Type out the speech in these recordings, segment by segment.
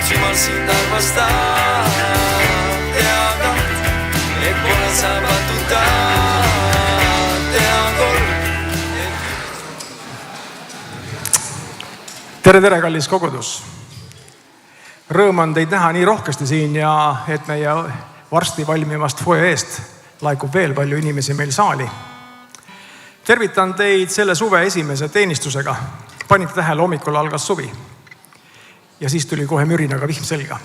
Jumal sind armastab, tean ka, et pole saabatuta, tean kord. Tere, kallis kogudus! Rõõm on teid näha nii rohkesti siin ja et meie varsti valmivast foeest laikub veel palju inimesi meil saali. Tervitan teid selle suve esimese teenistusega. Panite tähele, hommikul algas suvi. Ja siis tuli kohe mürinaga vihm selga.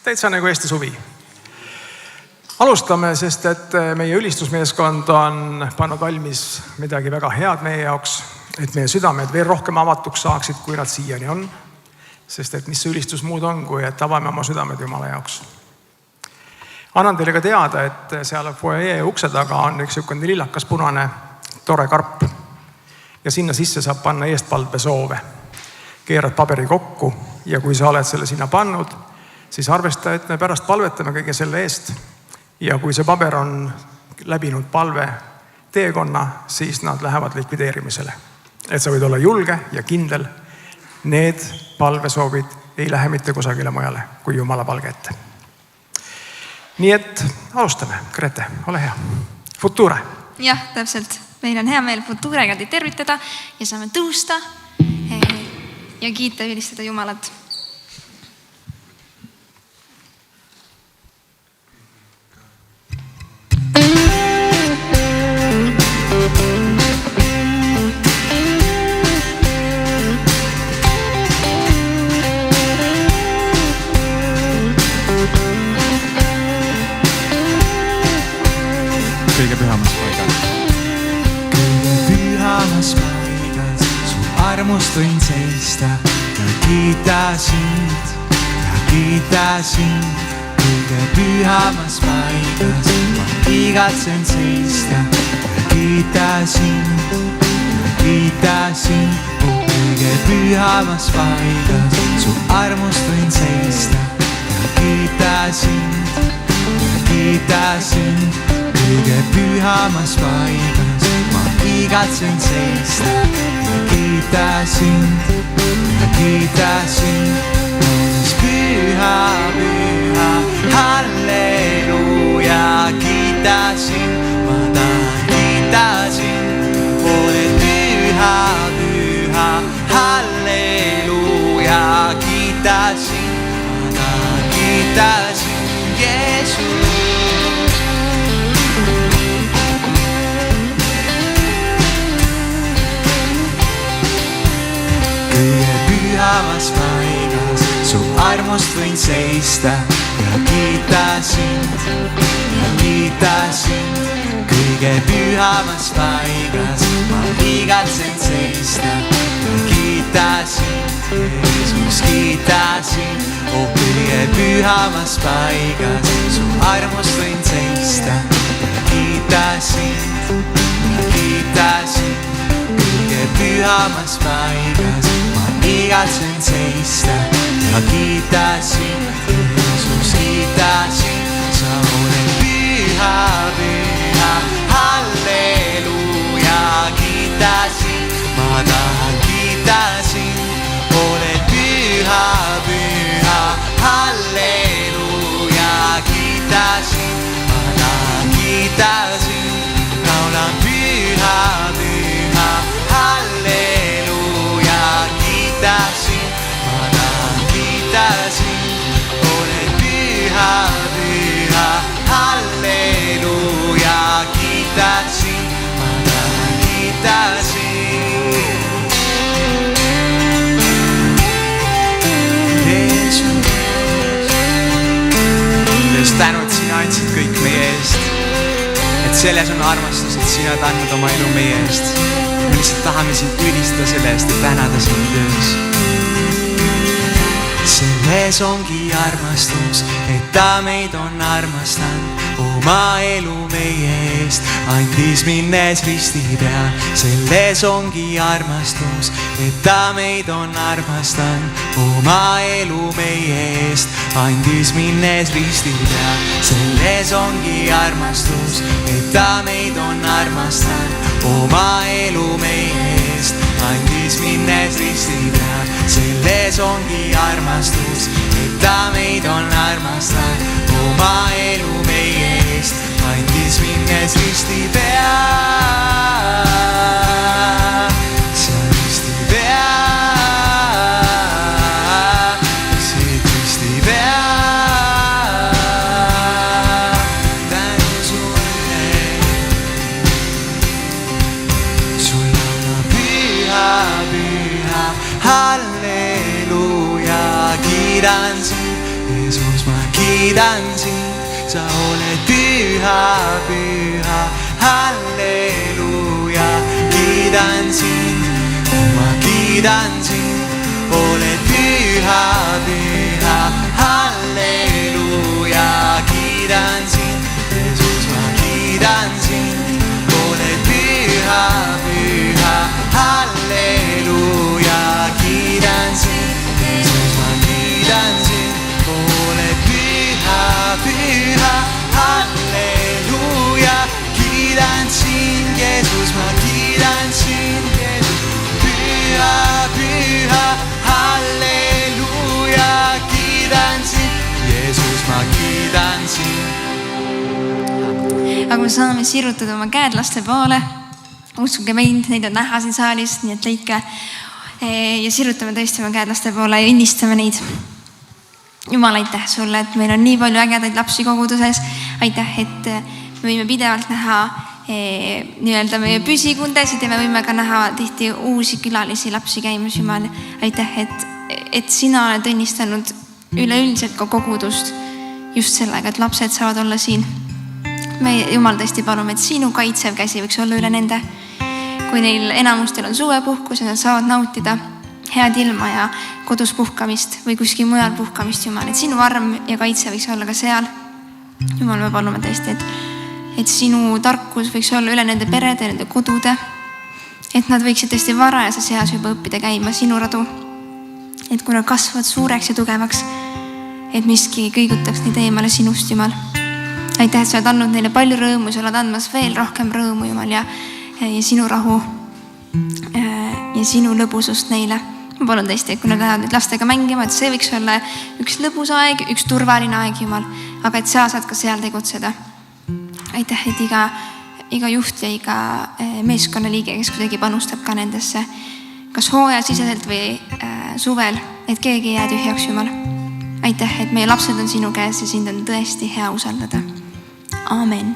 Täitsa nagu Eesti suvi. Alustame, sest et meie ülistusmeeskond on pannud valmis midagi väga head meie jaoks, et meie südamed veel rohkem avatuks saaksid, kui nad siiani on. Sest et mis see ülistus muud on, kui et avame oma südamed Jumala jaoks. Annan teile ka teada, et seal foyer ukse taga on üks niisugune lillakas punane tore karp. Ja sinna sisse saab panna eestpalvesoove. Keerad paberi kokku ja kui sa oled selle sinna pannud, siis arvesta, et me pärast palvetame kõige selle eest. Ja kui see paber on läbinud palve teekonna, siis nad lähevad likvideerimisele. Et sa võid olla julge ja kindel. Need palvesoovid ei lähe mitte kusagile mujale kui Jumala palge ette. Nii et alustame. Grete, ole hea. Future. Jah, täpselt. Meil on hea meel Futurega teid tervitada ja saame tõusta ja kiita ja ülistada Jumalat. Kõige pühamas paigas, su armust võin seista ja kiita sind. Kõige pühamas paigas, ma igatsen seista ja kiita sind. Kõige pühamas paigas, su armust võin seista ja kiita sind. Kõige pühamas paigas, ma igatsen seista ja kiita sind. Olles püha, halleluja, kiita sind, ma tahan kiita sind. Oled püha, halleluja, kiita sind, ma tahan kiita sind, Jeesus. Kõige pühamas paigas, su armust võin seista ja kiita sind. Kõige pühamas paigas, ma igatsen seista ja kiita sind. Jeesus, kiita sind. Kõige pühamas paigas, su armust võin seista ja kiita sind. Kõige pühamas paigas, ma igatsen seista ja kiita sind. Jeesus, kiita sind. Sa oled püha, halleluja, kiita sind. Ma tahan kiita sind. Oled püha, halleluja, kiita sind. Ma tahan kiita sind. Laulan püha, halleluja, kiita sind. Ma tahan kiita sind. Oled püha, halleluja, kiita sind. Ma tahan kiita sind. Jeesus, Jeesus, tänud, sina andsid kõik meie eest. Et selles on armastus, et sina oled andnud oma elu meie eest. Me lihtsalt tahame sind ülistada selle eest ja tänada sind töös. Selles ongi armastus, et ta meid on armastanud. Oma elu meie eest andis minnes risti peal. Selles ongi armastus, et ta meid on armastanud. Oma elu meie eest andis minnes risti peal. Selles ongi armastus, et ta meid on armastanud. Oma elu meie eest andis minnes risti peal. Selles ongi armastus, et ta meid on armastanud, oma elu meie eest andis minnes risti peal. See on risti peal, siit risti peal. Tänu sulle, sul on püha, püha, halleluuja. Kiidan sind, Jeesus, ma kiidan sind, sa oled püha, püha, halleluuja. Kiidan sind, ma kiidan sind, oled püha, püha, halleluuja. Kiidan sind, Jeesus, ma kiidan sind, oled püha, püha, halleluuja. Kiidan sind, Jeesus, ma kiidan sind, oled püha, püha, halleluuja. Kiidan sind, Jeesus, ma kiidan sind, püha, püha, halleluuja. Kiidan sind, Jeesus, ma kiidan sind. Aga me saame sirutada oma käed laste poole. Uskuge meid, neid on näha siin saalis, nii et lõike ja sirutame tõesti oma käed laste poole ja õnnistame neid. Jumal, aitäh sulle, et meil on nii palju ägedaid lapsi koguduses. Aitäh, et me võime pidevalt näha nii-öelda meie püsikundesid ja me võime ka näha tihti uusi külalisi lapsi käimas, Jumal. Aitäh, et sina oled õnnistanud üleüldiselt ka kogudust just sellega, et lapsed saavad olla siin. Me Jumal tõesti palume, et sinu kaitsev käsi võiks olla üle nende. Kui neil enamustel on suvepuhkus ja nad saavad nautida head ilma ja kodus puhkamist või kuskil mujal puhkamist, Jumal, et sinu arm ja kaitse võiks olla ka seal. Jumal, me palume tõesti, et sinu tarkus võiks olla üle nende perede, nende kodude, et nad võiksid tõesti varajases eas juba õppida käima sinu radu. Et kui nad kasvavad suureks ja tugevaks, et miski kõigutaks neid eemale sinust, Jumal. Aitäh, et sa oled andnud neile palju rõõmu, sa oled andmas veel rohkem rõõmu, Jumal, ja sinu rahu ja sinu lõbusust neile. Ma palun tõesti, et kui nad lähevad nüüd lastega mängima, et see võiks olla üks lõbus aeg, üks turvaline aeg, Jumal, aga et sa saad ka seal tegutseda. Aitäh, et iga juht ja iga meeskonnaliige, kes kuidagi panustab ka nendesse, kas hooajasiseselt või suvel, et keegi ei jää tühjaks, Jumal. Aitäh, et meie lapsed on sinu käes ja sind on tõesti hea usaldada. Amen.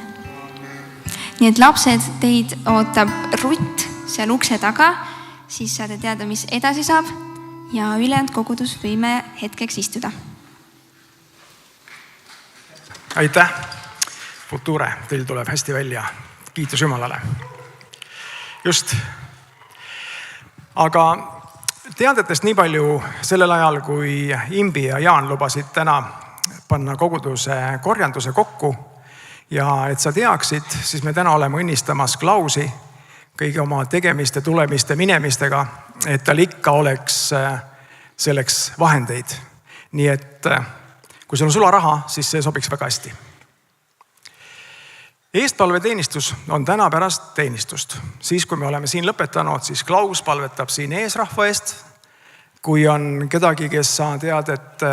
Nii et lapsed, teid ootab Rutt seal ukse taga, siis saate teada, mis edasi saab ja ülejäänud kogudus võime hetkeks istuda. Aitäh, Future, teil tuleb hästi välja. Kiitus Jumalale. Just. Aga teadetest nii palju sellel ajal, kui Imbi ja Jaan lubasid täna panna koguduse korjanduse kokku ja et sa teaksid, siis me täna oleme õnnistamas Klausi kõigi oma tegemiste, tulemiste, minemistega, et tal ikka oleks selleks vahendeid. Nii et kui sul on sularaha, siis see sobiks väga hästi. Eestpalveteenistus on täna pärast teenistust. Siis kui me oleme siin lõpetanud, siis Klaus palvetab siin ees rahva eest. Kui on kedagi, kes sa tead, et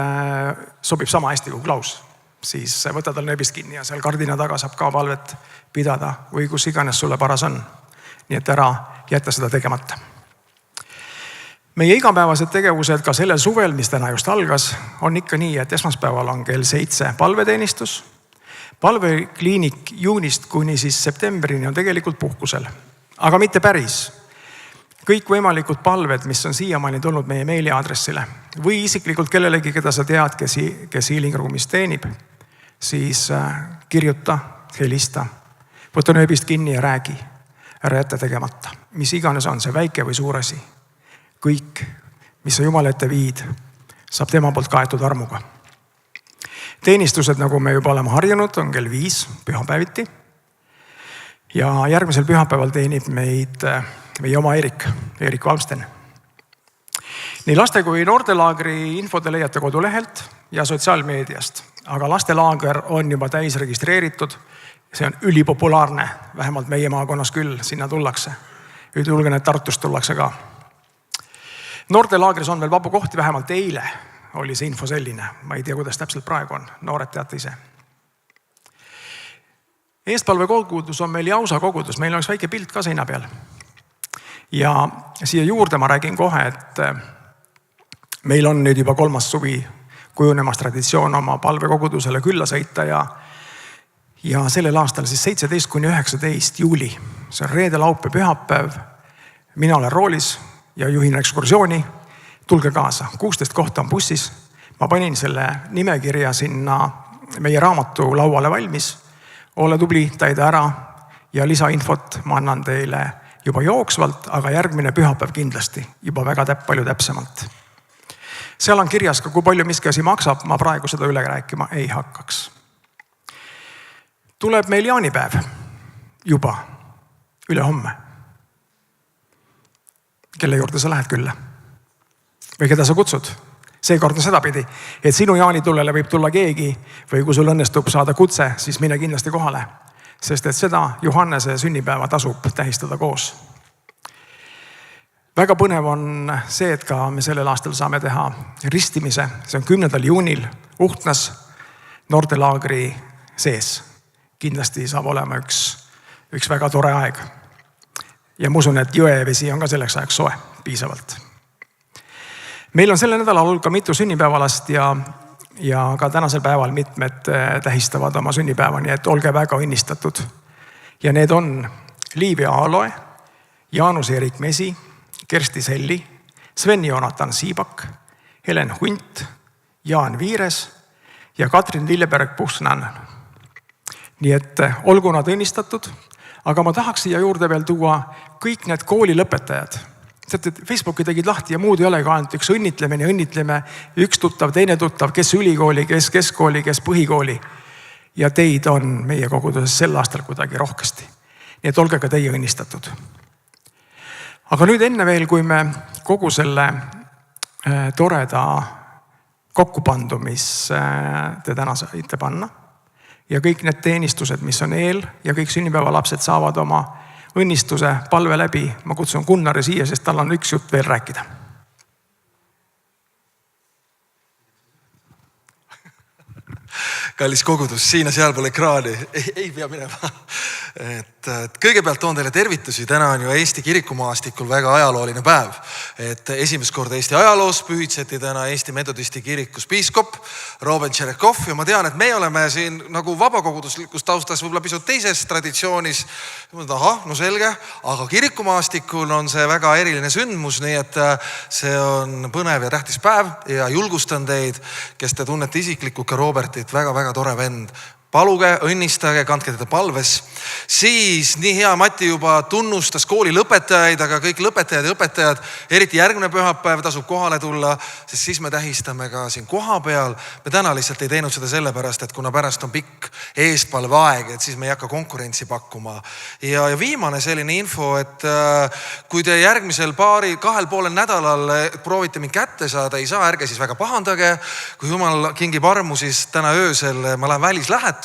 sobib sama hästi kui Klaus, siis võta tal nööbist kinni ja seal kardina taga saab ka palvet pidada või kus iganes sulle paras on. Nii et ära jätta seda tegemata. Meie igapäevased tegevused ka sellel suvel, mis täna just algas, on ikka nii, et esmaspäeval on kell 7 palveteenistus. Palvekliinik juunist kuni siis septembrini on tegelikult puhkusel, aga mitte päris. Kõik võimalikud palved, mis on siiamaani tulnud meie meiliaadressile või isiklikult kellelegi, keda sa tead, kes Healing Roomis teenib, siis kirjuta, helista, võta nööbist kinni ja räägi. Ära jätta tegemata. Mis iganes on see väike või suur asi. Kõik, mis sa Jumala ette viid, saab tema poolt kaetud armuga. Teenistused, nagu me juba oleme harjunud, on kell 5 pühapäeviti. Ja järgmisel pühapäeval teenib meid meie oma Erik Valmsten. Nii laste kui noortelaagri info te leiate kodulehelt ja sotsiaalmeediast. Aga lastelaager on juba täis registreeritud. See on ülipopulaarne, vähemalt meie maakonnas küll, sinna tullakse. Julgen, et Tartust tullakse ka. Noortelaagris on veel vabu kohti, vähemalt eile oli see info selline. Ma ei tea, kuidas täpselt praegu on. Noored teate ise. Eestpalve kogudus on meil Jausa kogudus. Meil on üks väike pilt ka seina peal. Ja siia juurde ma räägin kohe, et meil on nüüd juba 3. suvi kujunemas traditsioon oma palvekogudusele külla sõita ja sellel aastal siis 17–19 juuli. See on reede, laupäev, pühapäev. Mina olen roolis ja juhin ekskursiooni. Tulge kaasa. 16 kohta on bussis. Ma panin selle nimekirja sinna meie raamatu lauale valmis. Ole tubli, täida ära ja lisainfot ma annan teile juba jooksvalt, aga järgmine pühapäev kindlasti juba väga palju täpsemalt. Seal on kirjas ka, kui palju miski asi maksab. Ma praegu seda üle rääkima ei hakkaks. Tuleb meil jaanipäev juba üle homme. Kelle juurde sa lähed külla? Või keda sa kutsud? Seekord on sedapidi, et sinu jaanitulele võib tulla keegi või kui sul õnnestub saada kutse, siis mine kindlasti kohale. Sest et seda Johannese sünnipäeva tasub tähistada koos. Väga põnev on see, et ka me sellel aastal saame teha ristimise. See on 10. juunil Uhtnas noortelaagri sees. Kindlasti saab olema üks väga tore aeg. Ja ma usun, et jõevesi on ka selleks ajaks soe piisavalt. Meil on selle nädalal olnud ka mitu sünnipäevalast ja ka tänasel päeval mitmed tähistavad oma sünnipäeva, nii et olge väga õnnistatud. Ja need on Liivi Aaloe, Jaanus Erik Mesi, Kersti Selli, Sven Joonatan Siibak, Helen Hunt, Jaan Viires ja Katrin Lilleberg-Puhsnan. Nii et olgu nad õnnistatud, aga ma tahaks siia juurde veel tuua kõik need koolilõpetajad. Teate, Facebooki tegid lahti ja muud ei ole ka ainult üks õnnitlemine, õnnitleme üks tuttav, teine tuttav, kes ülikooli, kes keskkooli, kes põhikooli. Ja teid on meie koguduses sel aastal kuidagi rohkesti. Nii et olge ka teie õnnistatud. Aga nüüd enne veel, kui me kogu selle toreda kokkupandu, mis te täna saite panna ja kõik need teenistused, mis on eel ja kõik sünnipäeva lapsed saavad oma õnnistuse palve läbi. Ma kutsun Gunnari siia, sest tal on üks jutt veel rääkida. Kallis kogudus, siin ja seal pole ekraani. Ei pea minema. Et kõigepealt toon teile tervitusi. Täna on ju Eesti kirikumaastikul väga ajalooline päev. Et esimest korda Eesti ajaloos pühitseti täna Eesti metodisti kirikus piiskop Robin Tšerekov. Ja ma tean, et me oleme siin nagu vabakoguduslikus taustas võib-olla pisut teises traditsioonis. No selge. Aga kirikumaastikul on see väga eriline sündmus, nii et see on põnev ja tähtis päev ja julgustan teid, kes te tunnete isiklikku ka Robertit, väga tore vend. Paluge, õnnistage, kandke teda palves. Siis nii hea Mati juba tunnustas kooli lõpetajaid, aga kõik lõpetajad ja õpetajad, eriti järgmine pühapäev tasub kohale tulla, sest siis me tähistame ka siin koha peal. Me täna lihtsalt ei teinud seda sellepärast, et kuna pärast on pikk eestpalve aeg, et siis me ei hakka konkurentsi pakkuma. Ja viimane selline info, et kui te järgmisel 2,5 nädalal proovite mind kätte saada, ei saa, ärge siis väga pahandage. Kui Jumal kingib armu, siis täna öösel ma lähen välislähetusse.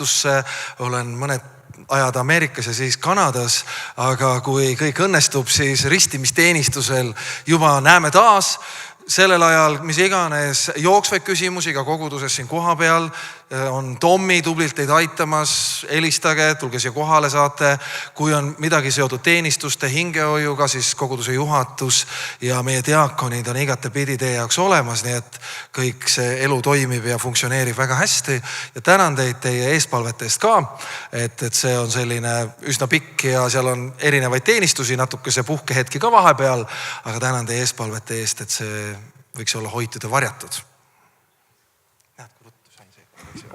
Olen mõned ajad Ameerikas ja siis Kanadas, aga kui kõik õnnestub, siis ristimisteenistusel juba näeme taas. Sellel ajal, mis iganes jooksvaid küsimusi ka koguduses siin koha peal, on Tommi tublilt teid aitamas, helistage, tulge siia kohale saate. Kui on midagi seotud teenistuste hingehoiuga, siis koguduse juhatus ja meie diakonid on igatepidi teie jaoks olemas, nii et kõik see elu toimib ja funktsioneerib väga hästi. Ja tänan teid teie eespalvete eest ka, et see on selline üsna pikk ja seal on erinevaid teenistusi, natukese puhkehetki ka vahepeal, aga tänan teie eespalvete eest, et see võiks olla hoitud ja varjatud.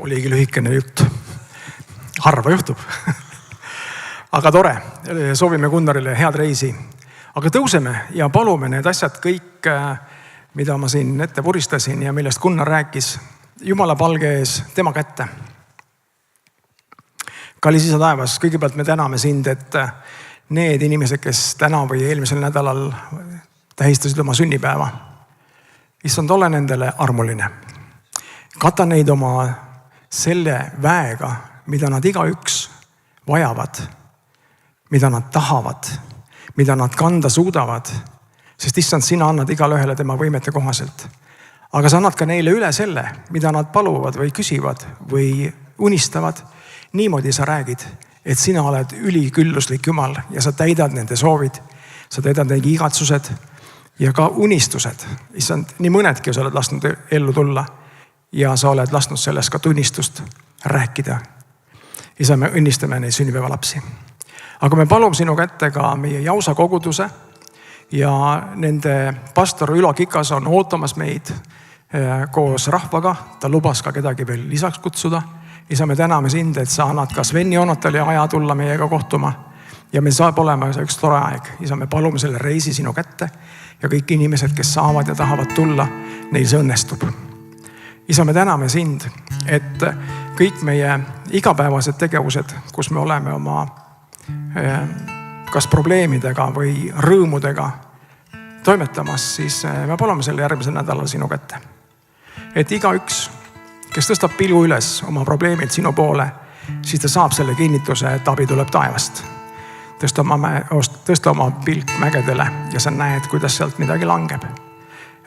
Oligi lühikene jutt. Harva juhtub. Aga tore. Soovime Gunnarile head reisi. Aga tõuseme ja palume need asjad kõik, mida ma siin ette puristasin ja millest Gunnar rääkis, Jumala palge ees tema kätte. Kallis Isa taevas, kõigepealt me täname sind, et need inimesed, kes täna või eelmisel nädalal tähistasid oma sünnipäeva, issand, ole nendele armuline. Kata neid oma selle väega, mida nad igaüks vajavad, mida nad tahavad, mida nad kanda suudavad. Sest issand, sina annad igale ühele tema võimete kohaselt. Aga sa annad ka neile üle selle, mida nad paluvad või küsivad või unistavad. Niimoodi sa räägid, et sina oled ülikülluslik Jumal ja sa täidad nende soovid. Sa täidad nende igatsused ja ka unistused. Issand, nii mõnedki sa oled lasknud ellu tulla ja sa oled lasknud sellest ka tunnistust rääkida. Isa, me õnnistame neid sünnipäeva lapsi. Aga me palume sinu kätte ka meie Jausa koguduse ja nende pastor Ülo Kikas on ootamas meid koos rahvaga. Ta lubas ka kedagi veel lisaks kutsuda. Isa, me täname sind, et sa annad ka Sven Joonatali aja tulla meiega kohtuma. Ja meil saab olema üks tore aeg. Isa, me palume selle reisi sinu kätte ja kõik inimesed, kes saavad ja tahavad tulla, neil see õnnestub. Isa, me täname sind, et kõik meie igapäevased tegevused, kus me oleme oma kas probleemidega või rõõmudega toimetamas, siis me palume selle järgmisel nädalal sinu kätte. Et igaüks, kes tõstab pilgu üles oma probleemid sinu poole, siis ta saab selle kinnituse, et abi tuleb taevast. Tõsta oma pilk mägedele ja sa näed, kuidas sealt midagi langeb.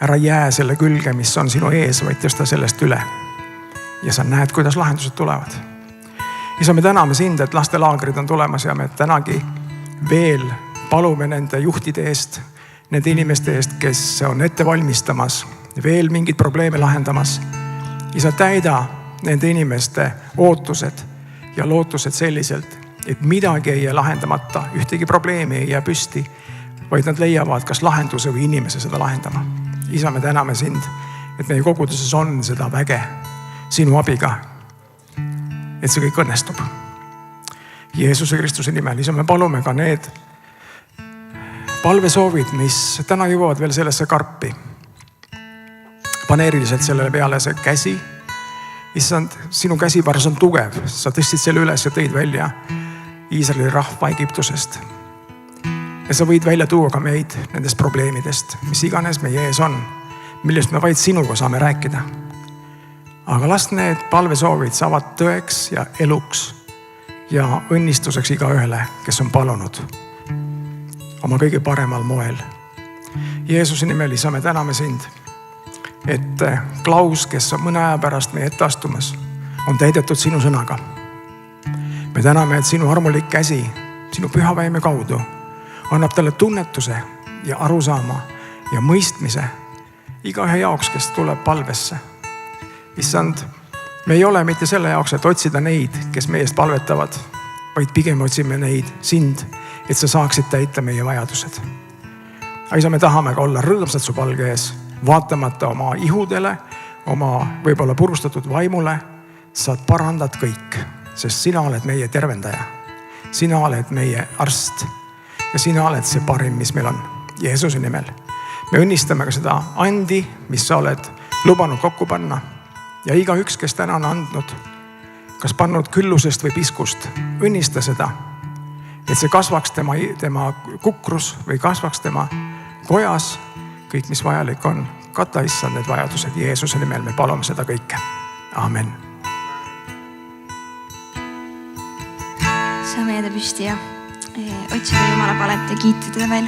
Ära jää selle külge, mis on sinu ees, vaid tõsta sellest üle. Ja sa näed, kuidas lahendused tulevad. Isa, me täname sind, et lastelaagrid on tulemas ja me tänagi veel palume nende juhtide eest, nende inimeste eest, kes on ette valmistamas, veel mingid probleeme lahendamas. Isa, täida nende inimeste ootused ja lootused selliselt, et midagi ei jää lahendamata, ühtegi probleemi ei jää püsti, vaid nad leiavad kas lahenduse või inimese seda lahendama. Isa, me täname sind, et meie koguduses on seda väge sinu abiga, et see kõik õnnestub. Jeesuse Kristuse nimel, isa, me palume ka need palvesoovid, mis täna jõuavad veel sellesse karpi. Pane eriliselt sellele peale see käsi. Issand, sinu käsivarus on tugev. Sa tõstsid selle üles ja tõid välja Iisraeli rahva Egiptusest. Ja sa võid välja tuua ka meid nendest probleemidest, mis iganes meie ees on, millest me vaid sinuga saame rääkida. Aga las need palvesoovid saavad tõeks ja eluks ja õnnistuseks iga ühele, kes on palunud oma kõige paremal moel. Jeesuse nimel, isa, me täname sind, et Klaus, kes on mõne aja pärast meie ette astumas, on täidetud sinu sõnaga. Me täname, et sinu armulik käsi, sinu pühavaime kaudu annab talle tunnetuse ja arusaama ja mõistmise iga ühe jaoks, kes tuleb palvesse. Issand, me ei ole mitte selle jaoks, et otsida neid, kes meie eest palvetavad, vaid pigem otsime neid sind, et sa saaksid täita meie vajadused. Isa, me tahame ka olla rõõmsad su palge ees, vaatamata oma ihudele, oma võib-olla purustatud vaimule, sa parandad kõik, sest sina oled meie tervendaja. Sina oled meie arst ja sina oled see parim, mis meil on. Jeesuse nimel. Me õnnistame ka seda andi, mis sa oled lubanud kokku panna. Ja iga üks, kes täna on andnud, kas pannud küllusest või piskust, õnnista seda, et see kasvaks tema kukrus või kasvaks tema kojas, kõik, mis vajalik on. Kata, issand, need vajadused. Jeesuse nimel me palume seda kõike. Amen. Saame jääda püsti ja otsida Jumala palet ja kiita teda veel.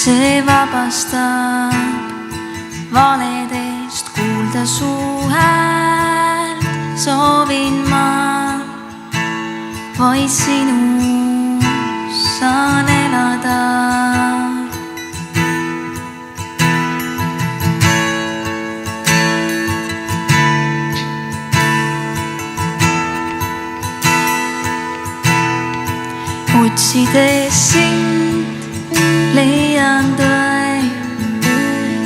See vabastab valedest kuulda su häält. Soovin ma vaid sinus saan elada. Otsides sind leian tõe,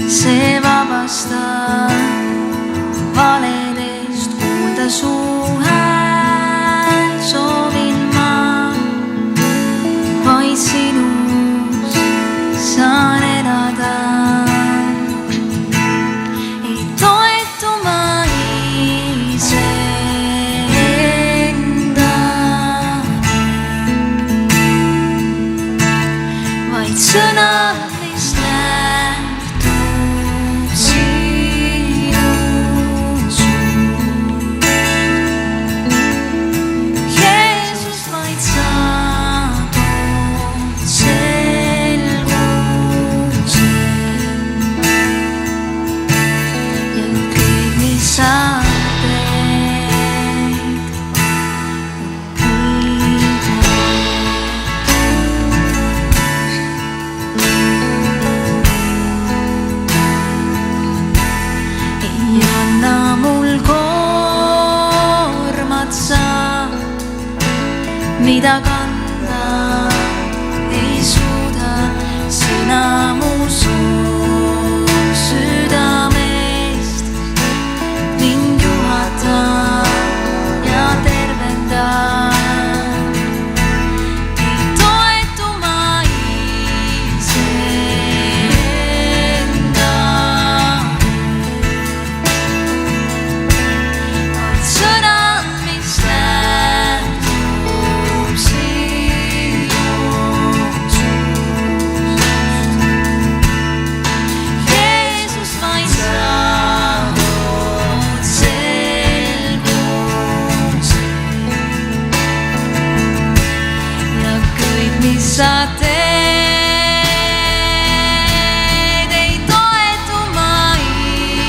see vabastab valedest kuulda su häält. Soovin ma vaid sinus saan elada. Ei toetu ma iseenda, mida kanda ei suuda, sina mu südamest mind juhata ja tervenda. Ei toetu ma iseenda, vaid sõnad, mis lähtub sinust. Jeesus, vaid sa tood selguse ja kõik, mis sa teed, ei toetu ma iseendale,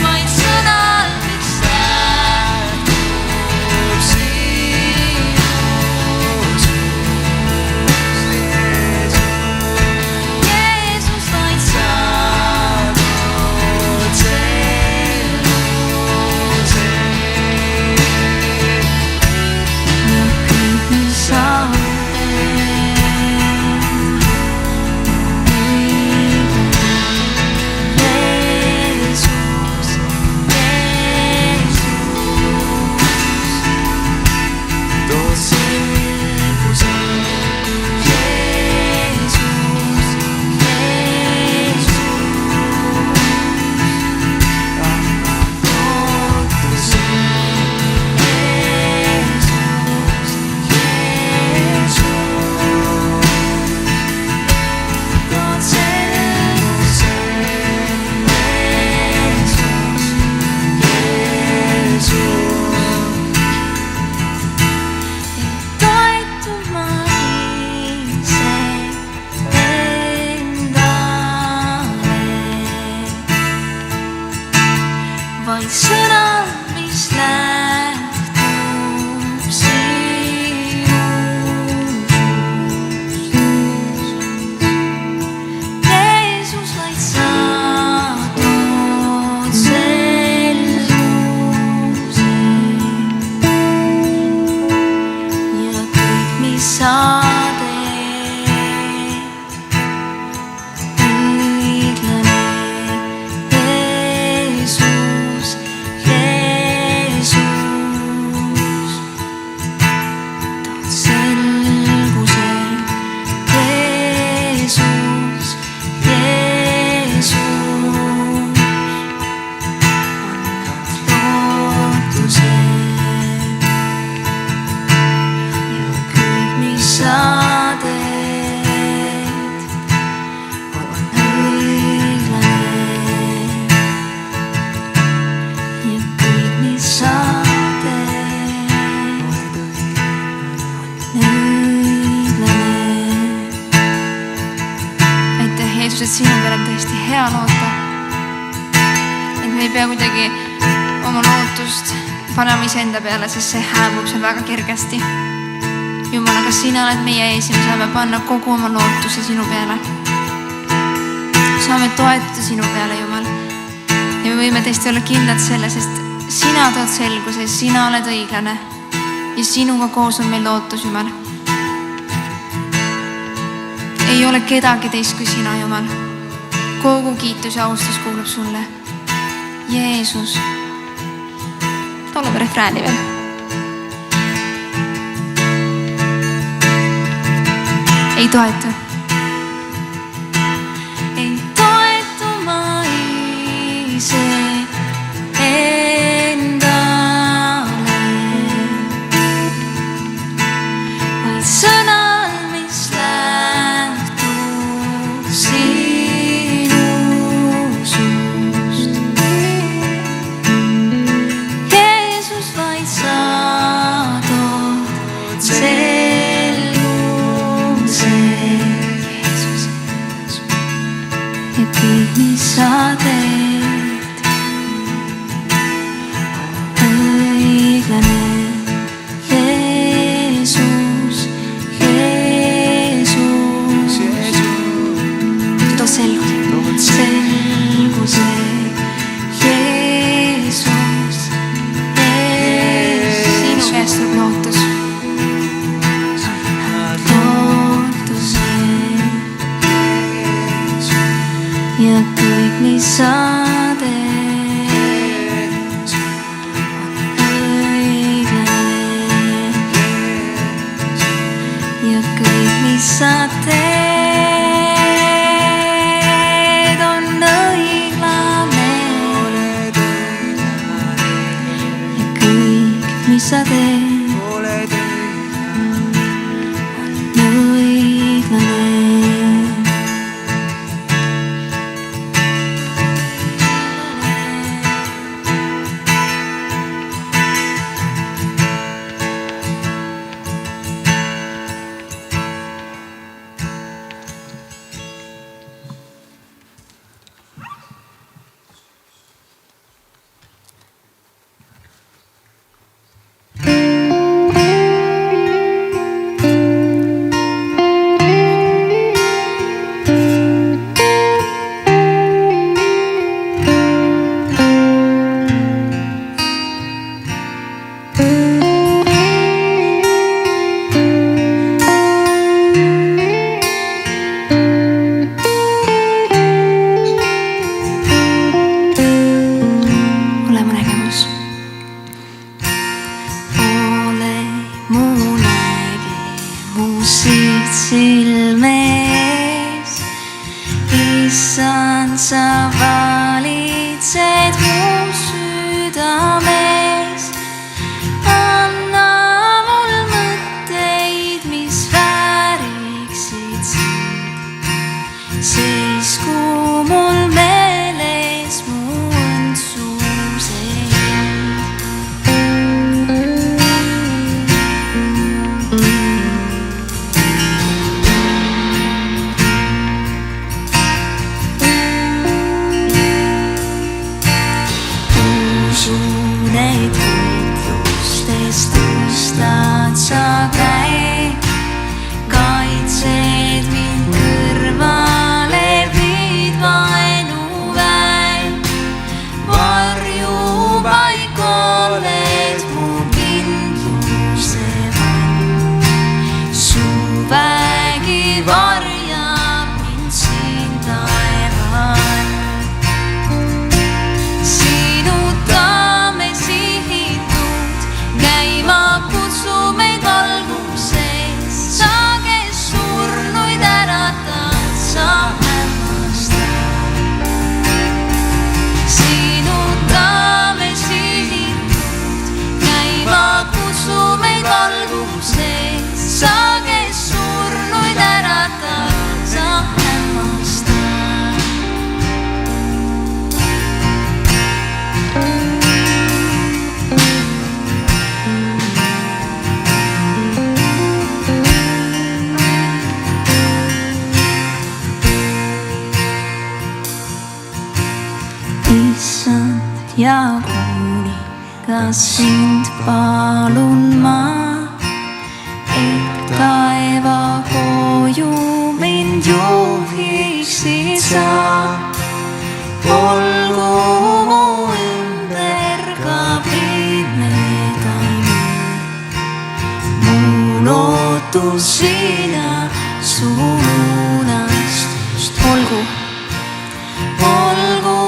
vaid sõnal, mis lähtub sinust. Jeesus, vaid sa tood selguse ja kõik, mis sa vaid sõnal, mis lähtub sinust. Jeesus, vaid sa tood selguse ja kõik, mis sa et sinu peal on tõesti hea loota. Et me ei pea kuidagi oma lootust panema iseenda peale, sest see hääbub seal väga kergesti. Jumal, aga sina oled meie ees ja me saame panna kogu oma lootuse sinu peale. Saame toetada sinu peale, Jumal. Ja me võime tõesti olla kindlad selle, sest sina tood selguse, sina oled õiglane ja sinuga koos on meil lootus, Jumal. Ei ole kedagi teist kui sina, Jumal. Kogu kiitus ja austus kuulub sulle. Jeesus. Tolle refrääni veel. Ei toetu. Ei toetu ma iseendale, vaid sõnal, mis lähtub sinust. Jeesus, vaid sa tood selguse. Ja kõik, mis sa teed, sa teed, on õiglane ja kõik, mis sa teed, on õiglane ja kõik, mis sa teed, on õiglane. Silmees, issand, sa valitsed mu südames. Anna mul mõtteid, mis vääriksid sind. Seisku mul meeles mu õndsuse neid võitlustes tõstad sa käed, kaitsed mind kõrvale, viid vaenuväe. Varjupaik oled mu kindluse vall, su vägi varjab mind siin taeval. Issand ja kuningas, sind palun ma, et taeva koju mind juhiksid sa. Olgu mu ümber ka pimedam, mu lootus sina, su unastust. Olgu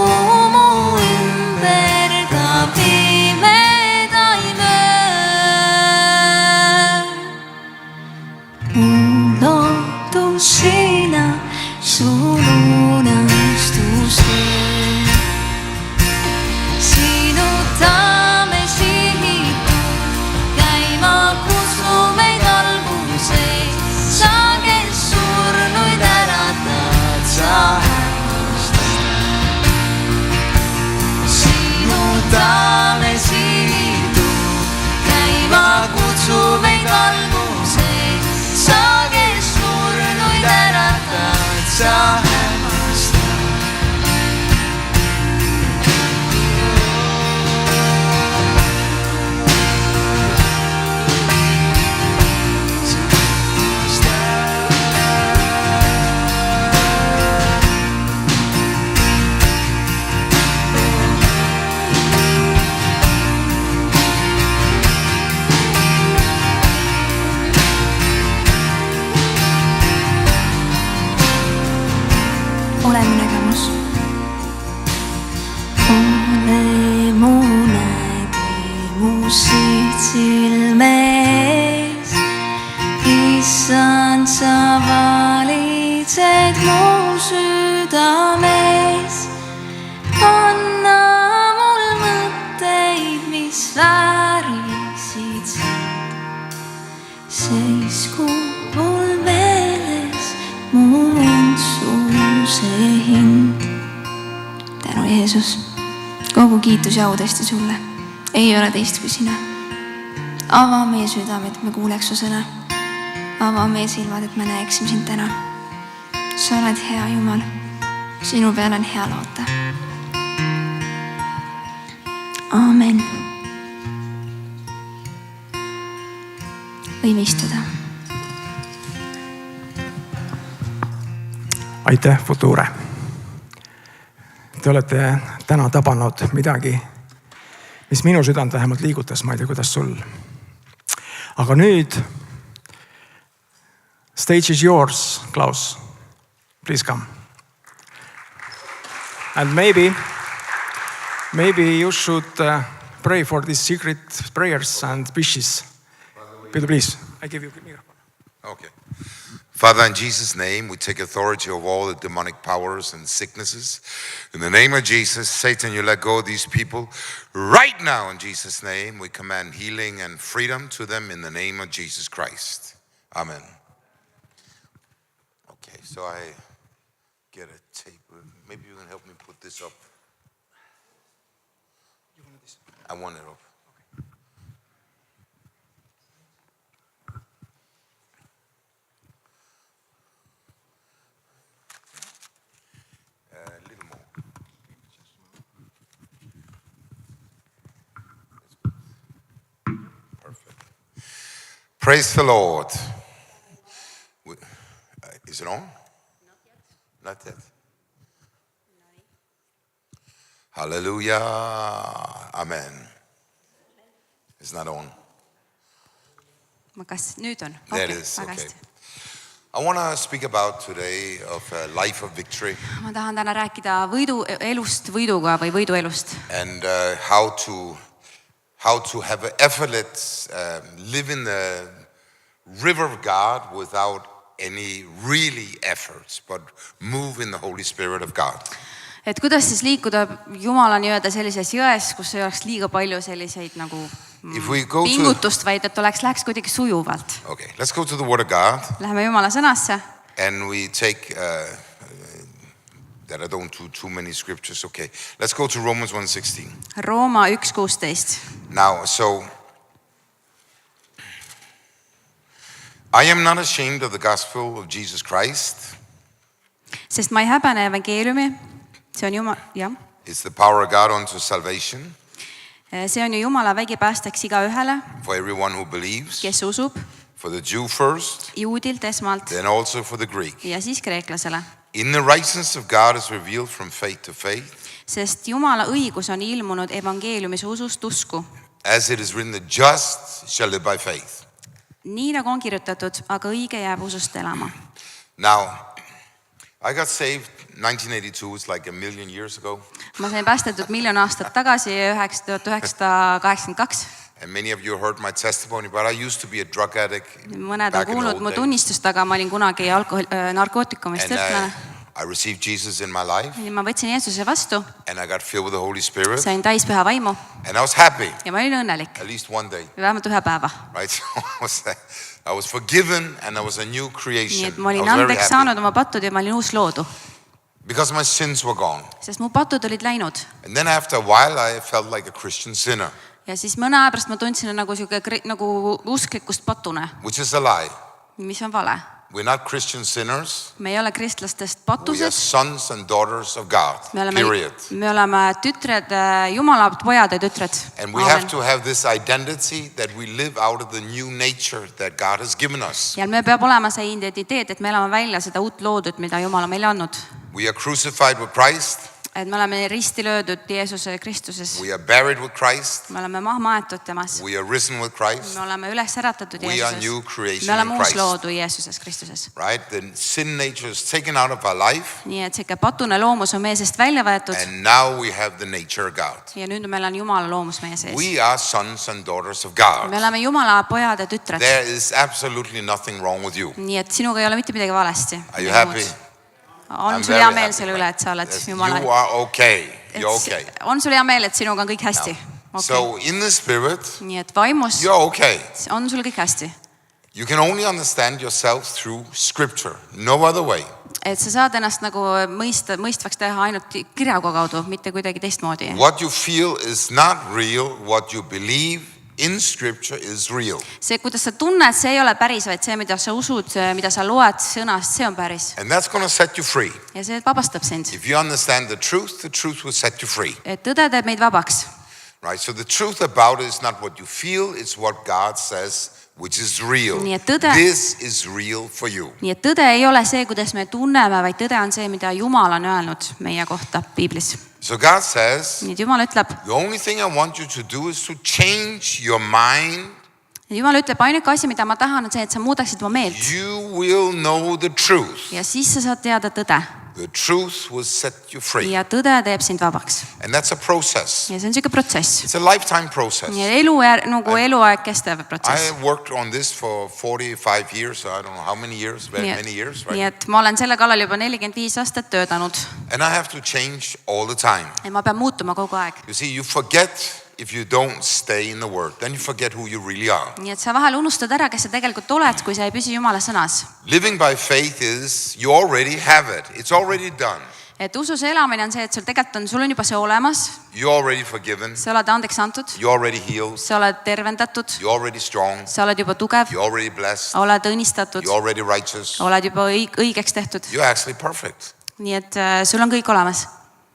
mu ümber ka pimedaim öö, mu lootus sina, su unastus. Sinutame sihitud, käima kutsu meid alguses, sa, kes surnud kiitus ja au tõesti sulle. Ei ole teist kui sina. Ava meie südame, et me kuuleks su sõna. Ava meie silmad, et me näeksime sind täna. Sa oled hea Jumal. Sinu peal on hea loota. Aamen. Võime istuda. Aitäh, Future. Te olete täna tabanud midagi, mis minu südant vähemalt liigutas, ma ei tea, kuidas sul. Aga nüüd, stage is yours, Klaus. Please come. And maybe you should pray for these secret prayers and wishes. Peter, please, I give you the microphone. Okay. Father, in Jesus' name, we take authority of all the demonic powers and sicknesses. In the name of Jesus, Satan, you let go of these people. Right now, in Jesus' name, we command healing and freedom to them in the name of Jesus Christ. Amen. Okay, so I get a tape. Maybe you can help me put this up. I want it up. Praise the Lord. Is it on? Not yet. Not yet. Hallelujah. Amen. It's not on. Kas nüüd on? There it is. Okay. I want to speak about today of a life of victory. Ma tahan täna rääkida elust võiduga või võiduelust. And how to have an effortless live in the river of God without any really efforts, but move in the Holy Spirit of God. Et kuidas siis liikuda Jumala nii-öelda sellises jões, kus ei oleks liiga palju selliseid nagu pingutust, vaid et läheks kuidagi sujuvalt. Okay, let's go to the Word of God. Läheme Jumala sõnasse. And we take that I don't do too many scriptures. Okay, let's go to Romans 1:16. Rooma 1:16. Now, so I am not ashamed of the gospel of Jesus Christ. Sest ma ei häbene evangeeliumi. See on Jumal, jah. It's the power of God unto salvation. See on ju Jumala vägi päästeks igaühele. For everyone who believes. Kes usub. For the Jew first. Juudilt esmalt. Then also for the Greek. Ja siis kreeklasele. In the righteousness of God is revealed from faith to faith. Sest Jumala õigus on ilmunud evangeeliumis usust usku. As it is written, the just shall live by faith. Nii nagu on kirjutatud, aga õige jääb usust elama. Now, I got saved 1982, it's like a million years ago. Ma sain päästetud 1,000,000 aastat tagasi, 1982. And many of you heard my testimony, but I used to be a drug addict. Mõned on kuulnud mu tunnistust, aga ma olin kunagi narkootikumist sõltlane. I received Jesus in my life. Ma võtsin Jeesuse vastu. And I got filled with the Holy Spirit. Sain täis püha vaimu. And I was happy. Ja ma olin õnnelik. At least one day. Vähemalt ühe päeva. Right? So I was forgiven and I was a new creation. Nii et ma olin andeks saanud oma pattud ja ma olin uus loodu. Because my sins were gone. Sest mu patud olid läinud. And then after a while I felt like a Christian sinner. Ja siis mõne aja pärast ma tundsin nagu usklikust patune. Which is a lie. Mis on vale. We're not Christian sinners. Me ei ole kristlastest We are patused. sons and daughters of God. Period. Me oleme tütred, Jumala pojad ja tütred. And we have to have this identity that we live out of the new nature that God has given us. Ja me peab olema see identiteet, et me elame välja seda uut loodut, mida Jumala meile andnud. We are crucified with Christ. Et me oleme risti löödud Jeesuse Kristuses. We are buried with Christ. Me oleme maetud temas. We are risen with Christ. Me oleme üles äratatud We are Jeesuses. new creation Me oleme in uus Christ. loodu Jeesuses Kristuses. Right? The sin nature is taken out of our life. Nii et siuke patune loomus on meie seest välja võetud. And now we have the nature of God. Ja nüüd meil on Jumala loomus meie sees. We are sons and daughters of God. Me oleme Jumala pojad ja tütred. There is absolutely nothing wrong with you. Nii et sinuga ei ole mitte midagi valesti. Are you happy? On sul hea meel selle üle, et sa oled Jumala. You are okay. You're okay. On sul hea meel, et sinuga on kõik hästi? So in the spirit, Nii et vaimus you're okay. on sul kõik hästi. You can only understand yourself through scripture, no other way. Et sa saad ennast nagu mõistvaks teha ainult kirjaga kaudu, mitte kuidagi teistmoodi. What you feel is not real, what you believe in scripture is real. See, kuidas sa tunned, see ei ole päris, vaid see, mida sa usud, mida sa loed sõnast, see on päris. And that's going to set you free. Ja see vabastab sind. If you understand the truth will set you free. Et tõde teeb meid vabaks. Right, so the truth about it is not what you feel, it's what God says, which is real. This is real for you. Nii et tõde ei ole see, kuidas me tunneme, vaid tõde on see, mida Jumal on öelnud meie kohta Piiblis. So God says, Nii et Jumal ütleb, the only thing I want you to do is to change your mind. Jumal ütleb, ainuke asi, mida ma tahan, on see, et sa muudaksid oma meelt. You will know the truth. Ja siis sa saad teada tõde. The truth will set you free. Ja tõde teeb sind vabaks. And that's a process. Ja see on siuke protsess. It's a lifetime process. Ja nagu eluaeg kestev protsess. I worked on this for 45 years, so I don't know how many years, many years, right? Nii et ma olen selle kallal juba 45 aastat töötanud. And I have to change all the time. Ja ma pean muutuma kogu aeg. You see, you forget if you don't stay in the word, then you forget who you really are. Nii et sa vahel unustad ära, kes sa tegelikult oled, kui sa ei püsi Jumala sõnas. Living by faith is you already have it. It's already done. Et usus elamine on see, et sul on juba see olemas. You're already forgiven. Sa oled andeks antud. You're already healed. Sa oled tervendatud. You're already strong. Sa oled juba tugev. You're already blessed. Oled õnnistatud. You're already righteous. Oled juba õigeks tehtud. You're actually perfect. Nii et sul on kõik olemas.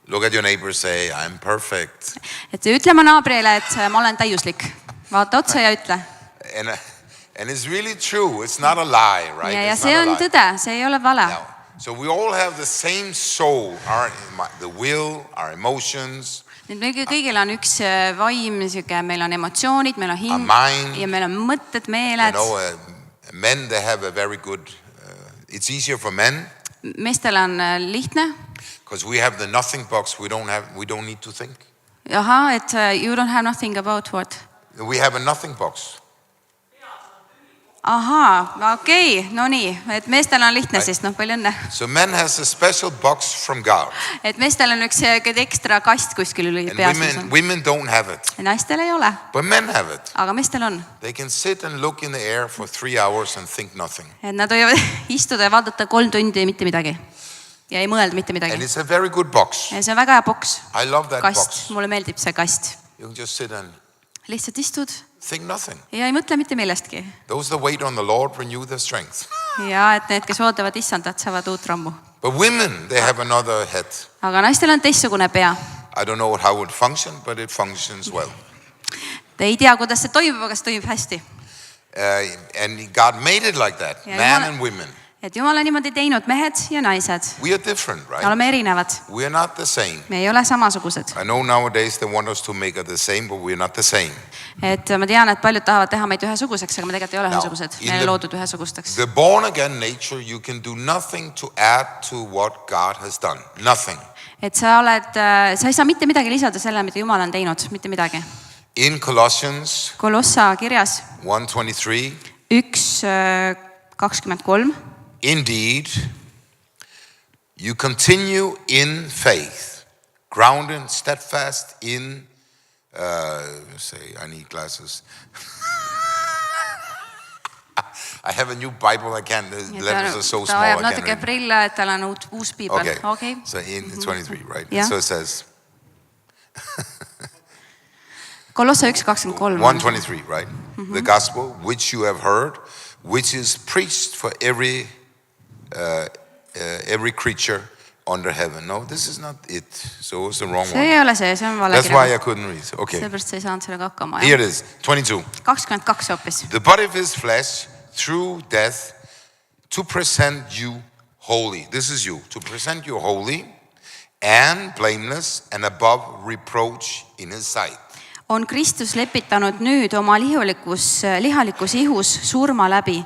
Look at your neighbor, say, I'm perfect. Et ütle oma naabrile, et ma olen täiuslik. Vaata otsa ja ütle. And it's really true. It's not a lie, right? Ja see on tõde, see ei ole vale. So we all have the same soul, the will, our emotions. Meil kõigil on üks vaim, meil on emotsioonid, meil on hing ja meil on mõtted, meeled. Men, they have a very good, it's easier for men. Meestel on lihtne. Because we have the nothing box, we don't need to think. Aha, et you don't have nothing about what? We have a nothing box. Aha, okei, no nii, et meestel on lihtne siis, palju õnne. So men has a special box from God. Et meestel on üks ekstra kast kuskil peas. Women don't have it. Naistel ei ole. But men have it. Aga meestel on. They can sit and look in the air for 3 hours and think nothing. Et nad võivad istuda ja vaadata 3 tundi mitte midagi. Ja ei mõelda mitte midagi. And it's a very good box. Ja see on väga hea boks. I love that kast. Box. Mulle meeldib see kast. You can just sit and lihtsalt istud. Think nothing. Ja ei mõtle mitte millestki. Those that wait on the Lord renew their strength. Ja et need, kes ootavad Issandat, saavad uut rammu. But women, they have another head. Aga naistel on teistsugune pea. I don't know how it functions, but it functions well. Te ei tea, kuidas see toimub, aga see toimub hästi. And God made it like that, man and women. Et Jumal on niimoodi teinud, mehed ja naised. We are different, right? Oleme erinevad. We are not the same. Me ei ole samasugused. I know nowadays they want us to make it the same, but we are not the same. Et ma tean, et paljud tahavad teha meid ühesuguseks, aga me tegelikult ei ole ühesugused. Me ei loodud ühesugusteks. The born again nature, you can do nothing to add to what God has done. Nothing. Et sa ei saa mitte midagi lisada sellele, mida Jumal on teinud, mitte midagi. In Colossians Kolossa kirjas 1:23. 1:23. Indeed, you continue in faith, grounded, steadfast in, I need glasses. I have a new Bible, I can't, the letters are so small. Ta ajab natuke prille, et tal on uus piibel. Okay. So in 23, right? Yeah. So it says. Kolossa 1:23. 1:23, right? The gospel which you have heard, which is preached for every creature under heaven. No, this is not it. So it's the wrong one. See ei ole see on vale kirja. That's why I couldn't read. Okay. Seepärast ei saanud sellega hakkama. Here it is, 22. 22 hoopis. The body of his flesh through death to present you holy. This is you. To present you holy and blameless and above reproach in his sight. On Kristus lepitanud nüüd oma lihalikus ihus surma läbi,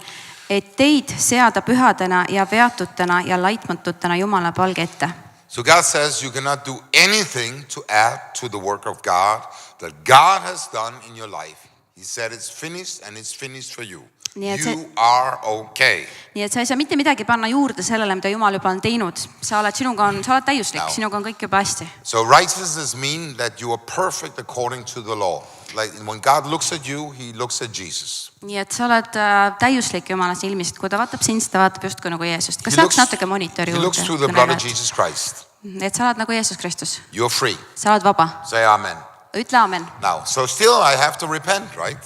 et teid seada pühadena ja veatutena ja laitmatutena Jumala palge ette. So God says you cannot do anything to add to the work of God that God has done in your life He said it's finished and it's finished for you. Nii et You are okay. Nii et sa ei saa mitte midagi panna juurde sellele, mida Jumal juba on teinud. Sa oled täiuslik, sinuga on kõik juba hästi. So righteousness means that you are perfect according to the law. Like when God looks at you, he looks at Jesus. Nii et sa oled täiuslik Jumala silmis, kui ta vaatab sind, ta vaatab justkui nagu Jeesust. Kas saaks natuke monitori He looks through the blood of Jesus Christ. Et sa oled nagu Jeesus Kristus. You're free. Sa oled vaba. Say amen. Ütle amen. Now, so still I have to repent, right?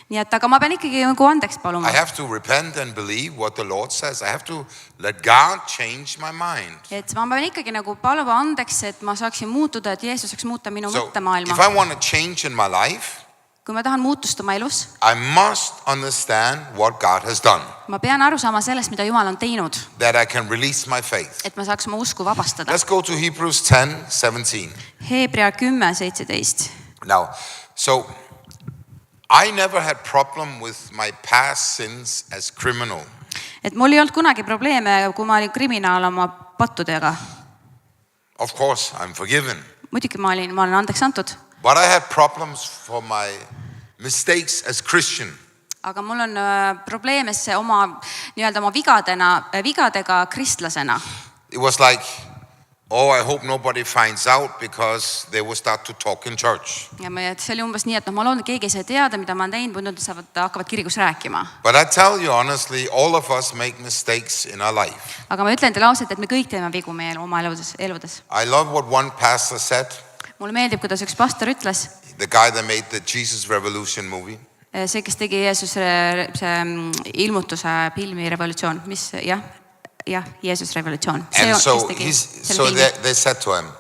Nii et aga ma pean ikkagi nagu andeks paluma. I have to repent and believe what the Lord says. I have to let God change my mind. Et ma pean ikkagi nagu paluma andeks, et ma saaksin muutuda, et Jeesus saaks muuta minu So mõttemaailma. if I want to change in my life, Kui ma tahan muutust oma elus, I must understand what God has done, ma pean aru saama sellest, mida Jumal on teinud, that I can release my faith. et ma saaks oma usku vabastada. Let's go to Hebrews 10:17. Hebra 10:17. Now, so I never had problem with my past sins as criminal. Et mul ei olnud kunagi probleeme, kui ma olin kriminaal oma pattudega. Of course, I'm forgiven. Muidugi ma olen andeks antud. But I had problems for my mistakes as Christian. Aga mul on probleeme oma vigadega kristlasena. It was like, oh, I hope nobody finds out because they will start to talk in church. Ja see oli umbes nii, et ma loodan, et keegi ei saa teada, mida ma olen teinud, muidu hakkavad kirikus rääkima. But I tell you honestly, all of us make mistakes in our life. Aga ma ütlen teile ausalt, et me kõik teeme vigu meie oma eludes. I love what one pastor said. Mulle meeldib, kuidas üks pastor ütles. The guy that made the Jesus Revolution movie. See, kes tegi Jeesuse ilmutuse filmi Revolutsioon, mis Jeesus Revolutsioon. And so they said to him,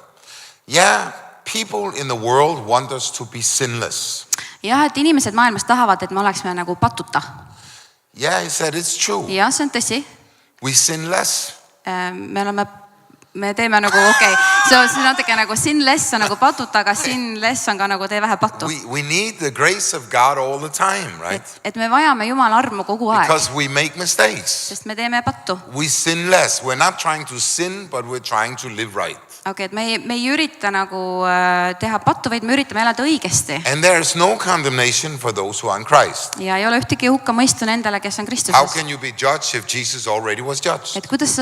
yeah, people in the world want us to be sinless. Jah, et inimesed maailmas tahavad, et me oleksime nagu patuta. Yeah, he said, it's true. Ja, see on tõsi. We sin less. Me teeme nagu see on natuke nagu sinless on nagu patuta, aga sinless on ka nagu tee vähe pattu. We need the grace of God all the time, right? Et me vajame Jumala armu kogu aeg. Because we make mistakes. Sest me teeme pattu. We sin less. We're not trying to sin, but we're trying to live right. Et me ei ürita nagu teha pattu, vaid me üritame elada õigesti. And there is no condemnation for those who are in Christ. Ja ei ole ühtegi hukkamõistu nendele, kes on Kristuses. How can you be judged if Jesus already was judged? Et kuidas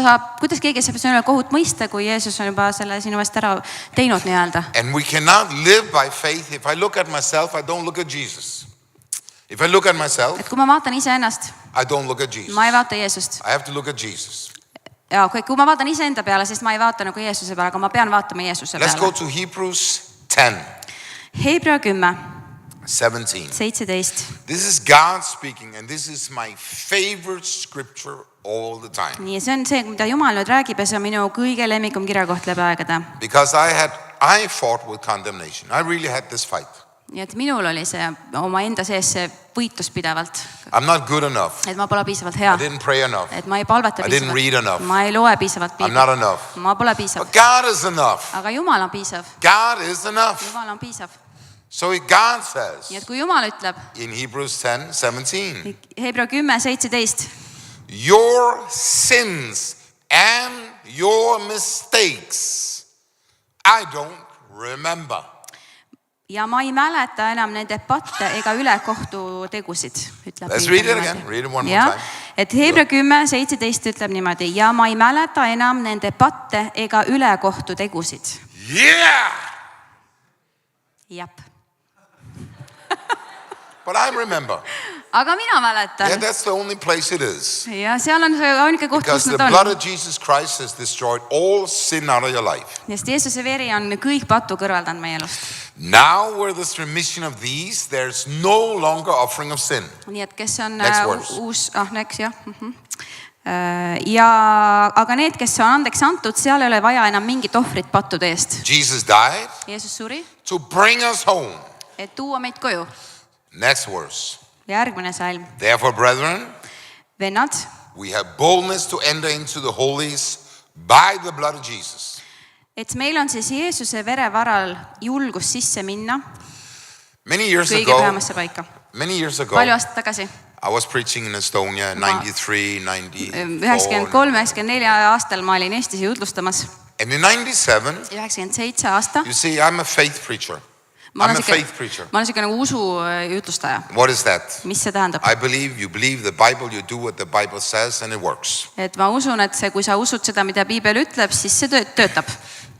keegi saab sinu üle kohut mõista, kui Jeesus on juba selle sinu eest ära teinud nii-öelda. And we cannot live by faith. If I look at myself, I don't look at Jesus. If I look at myself, et kui ma vaatan iseennast, I don't look at Jesus. Ma ei vaata Jeesust. I have to look at Jesus. Ja, kui ma vaatan iseenda peale, siis ma ei vaata nagu Jeesuse peale, aga ma pean vaatama Jeesuse peale. Let's go to Hebrews 10. Hebra 10. 17. This is God speaking, and this is my favorite scripture all the time. Nii, see on see, mida Jumal nüüd räägib, ja see on minu kõige lemmikum kirjakoht läbi aegade. Because I fought with condemnation. I really had this fight. Nii et minul oli see oma enda sees see võitlus pidevalt. I'm not good enough. Et ma pole piisavalt hea. I didn't pray enough. Et ma ei palveta piisavalt. I didn't read enough. Ma ei loe piisavalt piiblit. I'm not enough. Ma pole piisav. But God is enough. Aga Jumal on piisav. God is enough. Jumal on piisav. So God says Nii et kui Jumal ütleb in Hebrews 10:17. Hebra 10:17. Your sins and your mistakes I don't remember. Ja ma ei mäleta enam nende patte ega ülekohtu tegusid, ütleb. Let's read it again. Read it one more time. Et Hebra 10:17 ütleb niimoodi, ja ma ei mäleta enam nende patte ega ülekohtu tegusid. Yeah! Jep. But I remember. Aga mina mäletan. Yeah, that's the only place it is. Ja seal on see ainuke koht, kus nad on. Because the blood of Jesus Christ has destroyed all sin out of your life. Sest Jeesuse veri on kõik patu kõrvaldanud meie elust. Now where there's remission of these, there's no longer offering of sin. Nii et kes on uus, aga need, kes on andeks antud, seal ei ole vaja enam mingit ohvrit pattude eest. Jesus died. Jeesus suri. To bring us home. Et tuua meid koju. Next verse. Järgmine salm. Therefore, brethren, vennad, we have boldness to enter into the holies by the blood of Jesus. Et meil on siis Jeesuse vere varal julgus sisse minna. Many years ago, palju aastat tagasi. I was preaching in Estonia, 93, 94. 94 aastal ma olin Eestis jutlustamas. And in 97, 97 aasta. you see, I'm a faith preacher. I'm a faith preacher. ma olen siuke nagu usu jutlustaja. What is that? Mis see tähendab? I believe you believe the Bible, you do what the Bible says and it works. Et ma usun, et see, kui sa usud seda, mida Piibel ütleb, siis see töötab.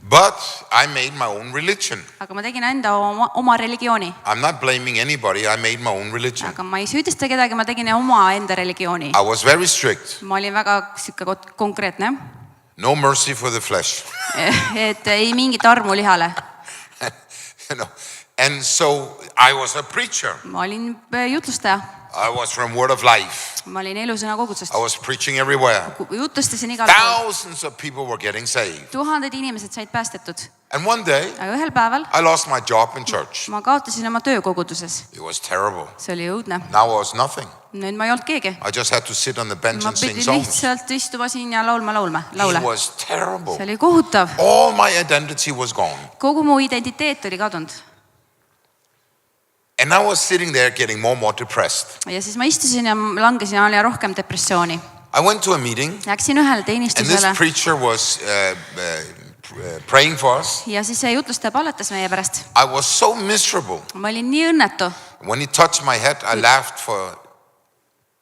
But I made my own religion. Aga ma tegin enda oma religiooni. I'm not blaming anybody, I made my own religion. Aga ma ei süüdista kedagi, ma tegin oma enda religiooni. I was very strict. Ma olin väga siuke konkreetne. No mercy for the flesh. Et ei mingit armu lihale. You know, and so I was a preacher. Ma olin jutlustaja. I was from Word of Life. Ma olin elusõna kogudusest. I was preaching everywhere. Jutlustasin igal pool. Thousands of people were getting saved. Tuhanded inimesed said päästetud. And one day, Aga ühel päeval I lost my job in church. ma kaotasin oma töö koguduses. It was terrible. See oli õudne. Now I was nothing. Nüüd ma ei olnud keegi. I just had to sit on the bench Ma and sing pidin songs. lihtsalt istuma siin ja laule. It was terrible. See oli kohutav. All my identity was gone. Kogu mu identiteet oli kadunud. And I was sitting there getting more and more depressed. Ja siis ma istusin ja langesin aina rohkem depressiooni. I went to a meeting Läksin ühele and this teenistusele preacher was praying for us. ja siis see jutlustaja palvetas meie pärast. I was so miserable. Ma olin nii õnnetu. When he touched my head, I laughed for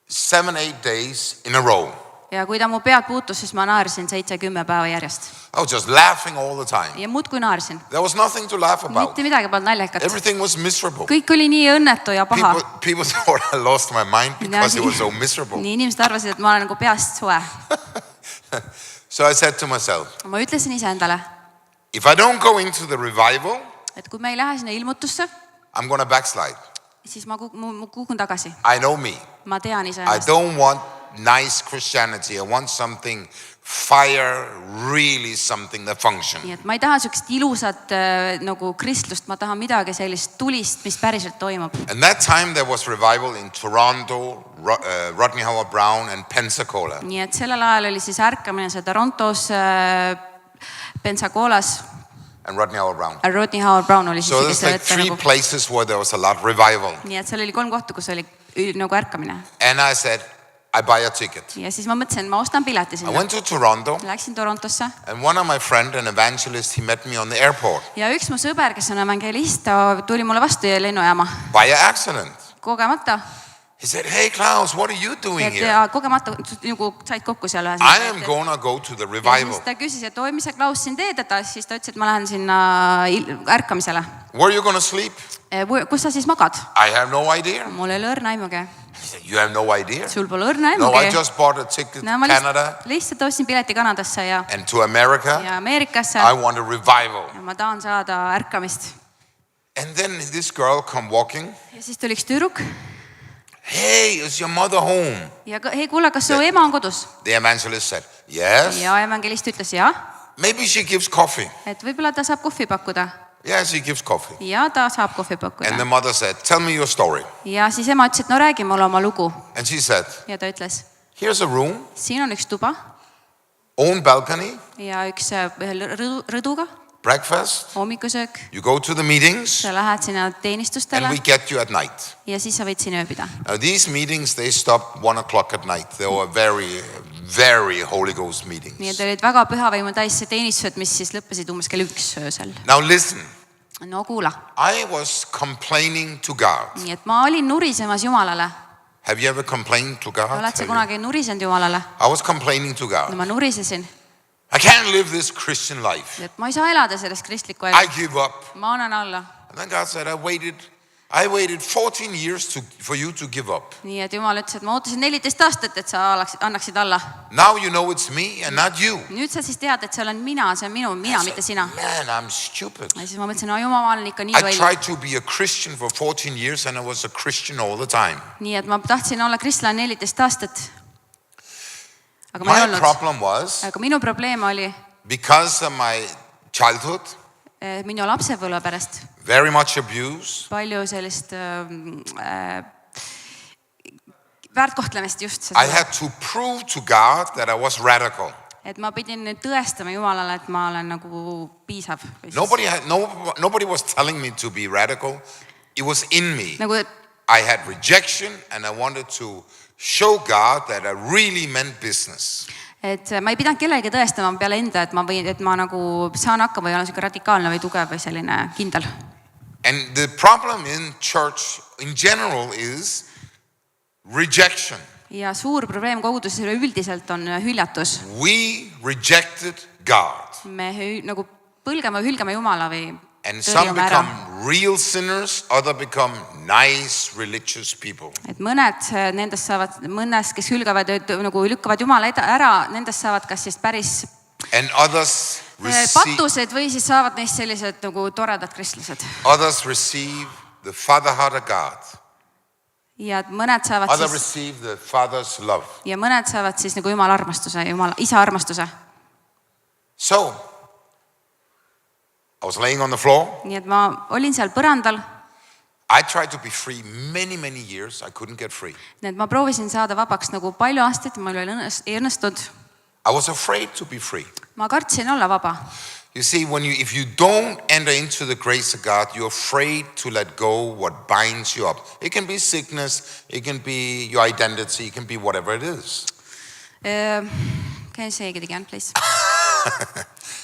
7-8 days in a row. Ja kui ta mu pead puutus, siis ma naersin 7-10 päeva järjest. I was just laughing all the time. Ja muudkui naersin. There was nothing to laugh about. Mitte midagi polnud naljakat. Everything was miserable. Kõik oli nii õnnetu ja paha. People thought I lost my mind because it was so miserable. Nii inimesed arvasid, et ma olen nagu peast soe. So I said to myself, Ma ütlesin ise endale, if I don't go into the revival, et kui me ei lähe sinna ilmutusse, I'm going to backslide. siis ma kukun tagasi. I know me. Ma tean ise I ennast. don't want nice Christianity. I want something fire, really something that functions. Nii et ma ei taha sükest ilusat nagu kristlust, ma tahan midagi sellist tulist, mis päriselt toimub. And that time there was revival in Toronto, Rodney Howard Brown and Pensacola. Nii et sellel ajal oli siis ärkamine see Torontos, Pensacoolas. And Rodney Howard Brown. Rodney Howard Brown oli siis So there's like 3 places where there was a lot of revival. Nii et seal oli 3 kohta, kus oli nagu ärkamine. And I said, I buy a ticket. Ja siis ma mõtlesin, ma ostan pileti I sinna. went to Toronto Läksin Torontosse. and one of my friend, an evangelist, he met me on the airport Ja üks mu sõber, kes on evangelist, ta tuli mulle vastu ja lennujaama. by accident. Kogemata. He said, hey Klaus, what are you doing Et here? ja kogemata nagu said kokku seal ühes. I am gonna go to the Ja revival. siis ta küsis, et oi, mis sa Klaus siin teed, et siis ta ütles, et ma lähen sinna ärkamisele. Where are you gonna sleep? Kus sa siis magad? I have no idea. Mul ei ole õrna aimugi. He said, you have no idea? Sul pole õrna No, I aimugi. just bought a ticket No, to ma Canada lihtsalt ostsin pileti Kanadasse ja and to America. Ameerikasse. I want a revival. Ja ma tahan saada ärkamist. And then this girl come walking. Ja siis tuli üks tüdruk. Hey, is your mother home? Ja hei, kuule, kas su ema on kodus? The evangelist said, yes. Ja evangelist ütles jah, Maybe she gives coffee. et võib-olla ta saab kohvi pakkuda. Yeah, she gives coffee. Ja ta saab kohvi And the pakkuda. mother said, tell me your story. Ja siis ema ütles, et no räägi mulle oma lugu. And she said, Ja ta ütles, here's a room, siin on üks tuba own balcony, ja üks ühe rõduga, breakfast. hommikusöök. You go to the meetings Sa lähed sinna and teenistustele we get you at night. ja siis sa võid siin ööbida. Now these meetings, they stopped 1 o'clock at night. They were very, very Holy Ghost meetings. Nii et olid väga pühavaimu täis teenistused, mis siis lõppesid umbes kell 1 öösel. Now listen, No kuula. I was complaining to God. Nii et ma olin nurisemas Jumalale. Have you ever complained to God? Oled sa kunagi nurisenud Jumalale? I was complaining to No God. ma nurisesin. I can't live this Christian life. Et ma ei saa elada sellest kristlikku I elu. give up. Ma annan alla. And then God said, I waited 14 years for you to give up. Nii et Jumal ütles, et ma ootasin 14 aastat, et sa annaksid alla. Now you know it's me and not you. Nüüd sa siis tead, et see olen mina, see on mina, mitte sina. Man, I'm stupid. Ja siis ma mõtlesin, no Jumal, ma olen ikka nii I loll. tried to be a Christian for 14 years and I was a Christian all the time. Nii et ma tahtsin olla kristlane 14 aastat. Aga ma ei My olnud. problem was, Aga minu probleem oli because of my childhood, minu lapsepõlve pärast. very much abuse, Palju sellist väärtkohtlemist just. I had to prove to God that I was radical. Et ma pidin nüüd tõestama Jumalale, et ma olen nagu piisav. Nobody was telling me to be radical. It was in me. Nagu, I had rejection and I wanted to show God that I really meant business. et ma ei pidanud kellegi tõestama peale enda, et ma nagu saan hakkama või olen selline radikaalne või tugev või selline kindel. And the problem in church in general is rejection. ja suur probleem koguduses üleüldiselt on hüljatus. We rejected God. Me nagu hülgame Jumala või And some tõrjume ära. become real sinners, other become nice religious people. Et mõned nendest saavad, mõnest, kes hülgavad, nagu lükkavad Jumala ära, nendest saavad kas siis päris And others receive, patused või siis saavad neist sellised nagu toredad kristlased. others receive the father heart of God. Ja mõned saavad Others siis, receive the father's love. ja mõned saavad siis nagu Jumala armastuse, Jumala isa armastuse. So, I was laying on the floor. Nii et ma olin seal põrandal, I tried to be free many years. I couldn't get free. nii et ma proovisin saada vabaks nagu palju aastaid, mul ei õnnestunud. I was afraid to be free. Ma kartsin olla vaba. You see, if you don't enter into the grace of God, you're afraid to let go what binds you up. It can be sickness, it can be your identity, it can be whatever it is. Can you say it again, please?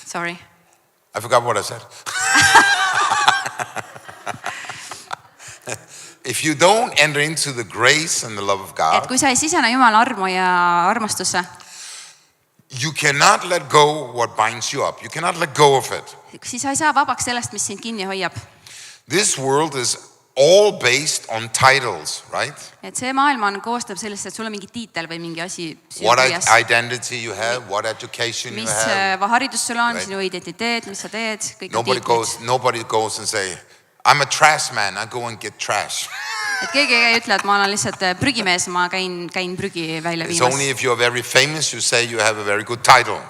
Sorry. I forgot what I said. If you don't enter into the grace and the love of Et God, kui sa ei sisene Jumala armu ja armastusse, you cannot let go what binds you up. You cannot let go of it. siis sa ei saa vabaks sellest, mis sind kinni hoiab. This world is all based on titles, right? Et see maailm koostab sellest, et sul on mingi tiitel või mingi asi What süüas. identity you have, what education you Mis have. haridus sul on, Right. sinu identiteet, mis sa teed, kõik on Nobody tiitlid. goes and say, I'm a trash man, I go and get trash. Et keegi ei ütle, et ma olen lihtsalt prügimees, ma käin prügi välja It's only viimas. if you're very famous, you say you have a very good title.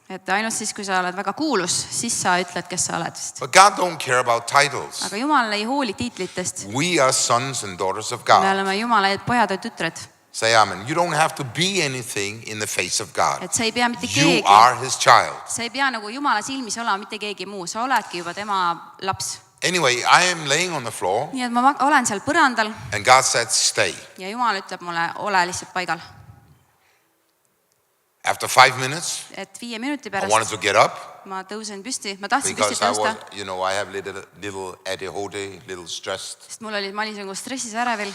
Et ainult siis, kui sa oled väga kuulus, siis sa ütled, kes sa oled vist. But God don't care about titles. Aga Jumal ei hooli tiitlitest. We are sons and daughters of Me God. oleme Jumala pojad ja tütred. Say amen. You don't have to be anything in the face of God. Et sa ei pea mitte You keegi, are his child. sa ei pea nagu Jumala silmis olema mitte keegi muu, sa oledki juba tema laps. Anyway, I am laying on the floor Nii et ma olen seal põrandal and God said, stay. ja Jumal ütleb mulle, ole lihtsalt paigal. After 5 minutes, Et 5 minuti I wanted pärast to get up ma tõusen püsti, ma tahtsin püsti because I tõusta, was, I have little ADHD, little stressed. sest mul oli, ma olin nagu stressis ärevil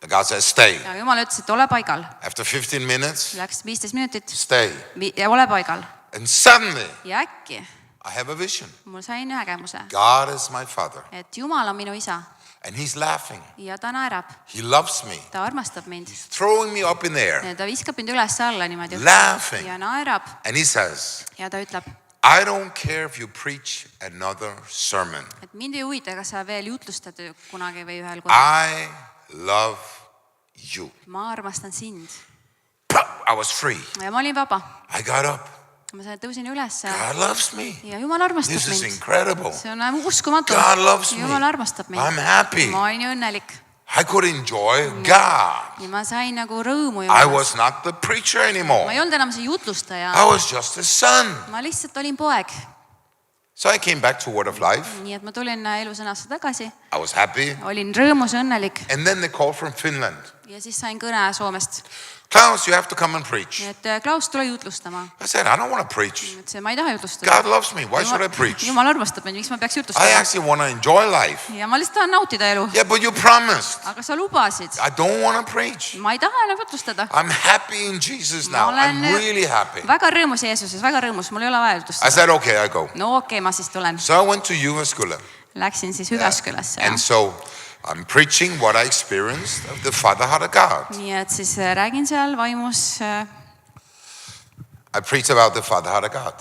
And God said, stay. ja Jumal ütles, et ole paigal. After 15 minutes, Läks 15 minutit stay. ja ole paigal. And suddenly, Ja äkki I have a vision. mul sain nägemuse, God is my father. et Jumal on minu isa And he's laughing. ja ta naerab, He loves me. ta armastab mind. He's throwing me up in the air, Ja ta viskab mind üles-alla niimoodi laughing. ja naerab And he says, ja ta ütleb, I don't care if you preach another sermon. et mind ei huvita, kas sa veel jutlustad kunagi või ühel korral. I love you. Ma armastan sind. I was free. Ja ma olin vaba. I got up. Ma tõusin üles God loves me. ja Jumal armastab This is mind. incredible. See on uskumatu. God loves me. Jumal armastab mind. I'm happy. Ma olin õnnelik. I could enjoy God. Ja ma sain nagu rõõmu I Jumalast. was not the preacher Ma anymore. ei olnud enam see jutlustaja. I was just a son. Ma lihtsalt olin poeg. So I came back to Word of Life. Nii et ma tulin elusõnasse tagasi. I was happy. Olin rõõmus ja õnnelik. And then they called from Finland. Ja siis sain kõne Soomest. Klaus, you have to come and preach. Nii et Klaus, tule jutlustama. I said, I don't want to preach. Ma ei taha jutlustada. God loves me. Why should I preach? Jumal armastab mind, miks ma peaks I jutlustama? actually want to enjoy life. Ja ma lihtsalt tahan nautida elu. Yeah, but you promised. Aga sa lubasid. I don't want to preach. Ma ei taha enam jutlustada. I'm happy in Jesus Ma now. olen I'm really happy. väga rõõmus Jeesuses, väga rõõmus, mul ei ole vaja I jutlustada. said, okay, I go. No okei, ma siis tulen. So I went to Jyväskylä. Läksin siis Hüveskülasse. And so I'm preaching what I experienced of the Father heart of God. Nii et siis räägin seal vaimus. I preach about the Father heart of God.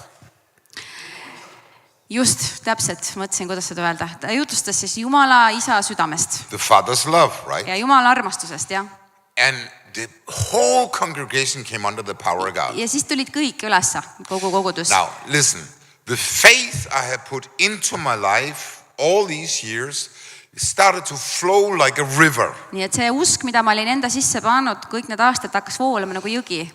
Just täpselt, mõtlesin, kuidas seda öelda. Ta jutlustas siis Jumala isa südamest The Father's love, right? ja Jumala armastusest, jah. And the whole congregation came under the power of God. Ja siis tulid kõik ülesse, kogu kogudus. Now, listen. The faith I have put into my life all these years started to flow like a river. Nii et see usk, mida ma olin enda sisse pannud, kõik need aastad hakkas voolama nagu jõgi.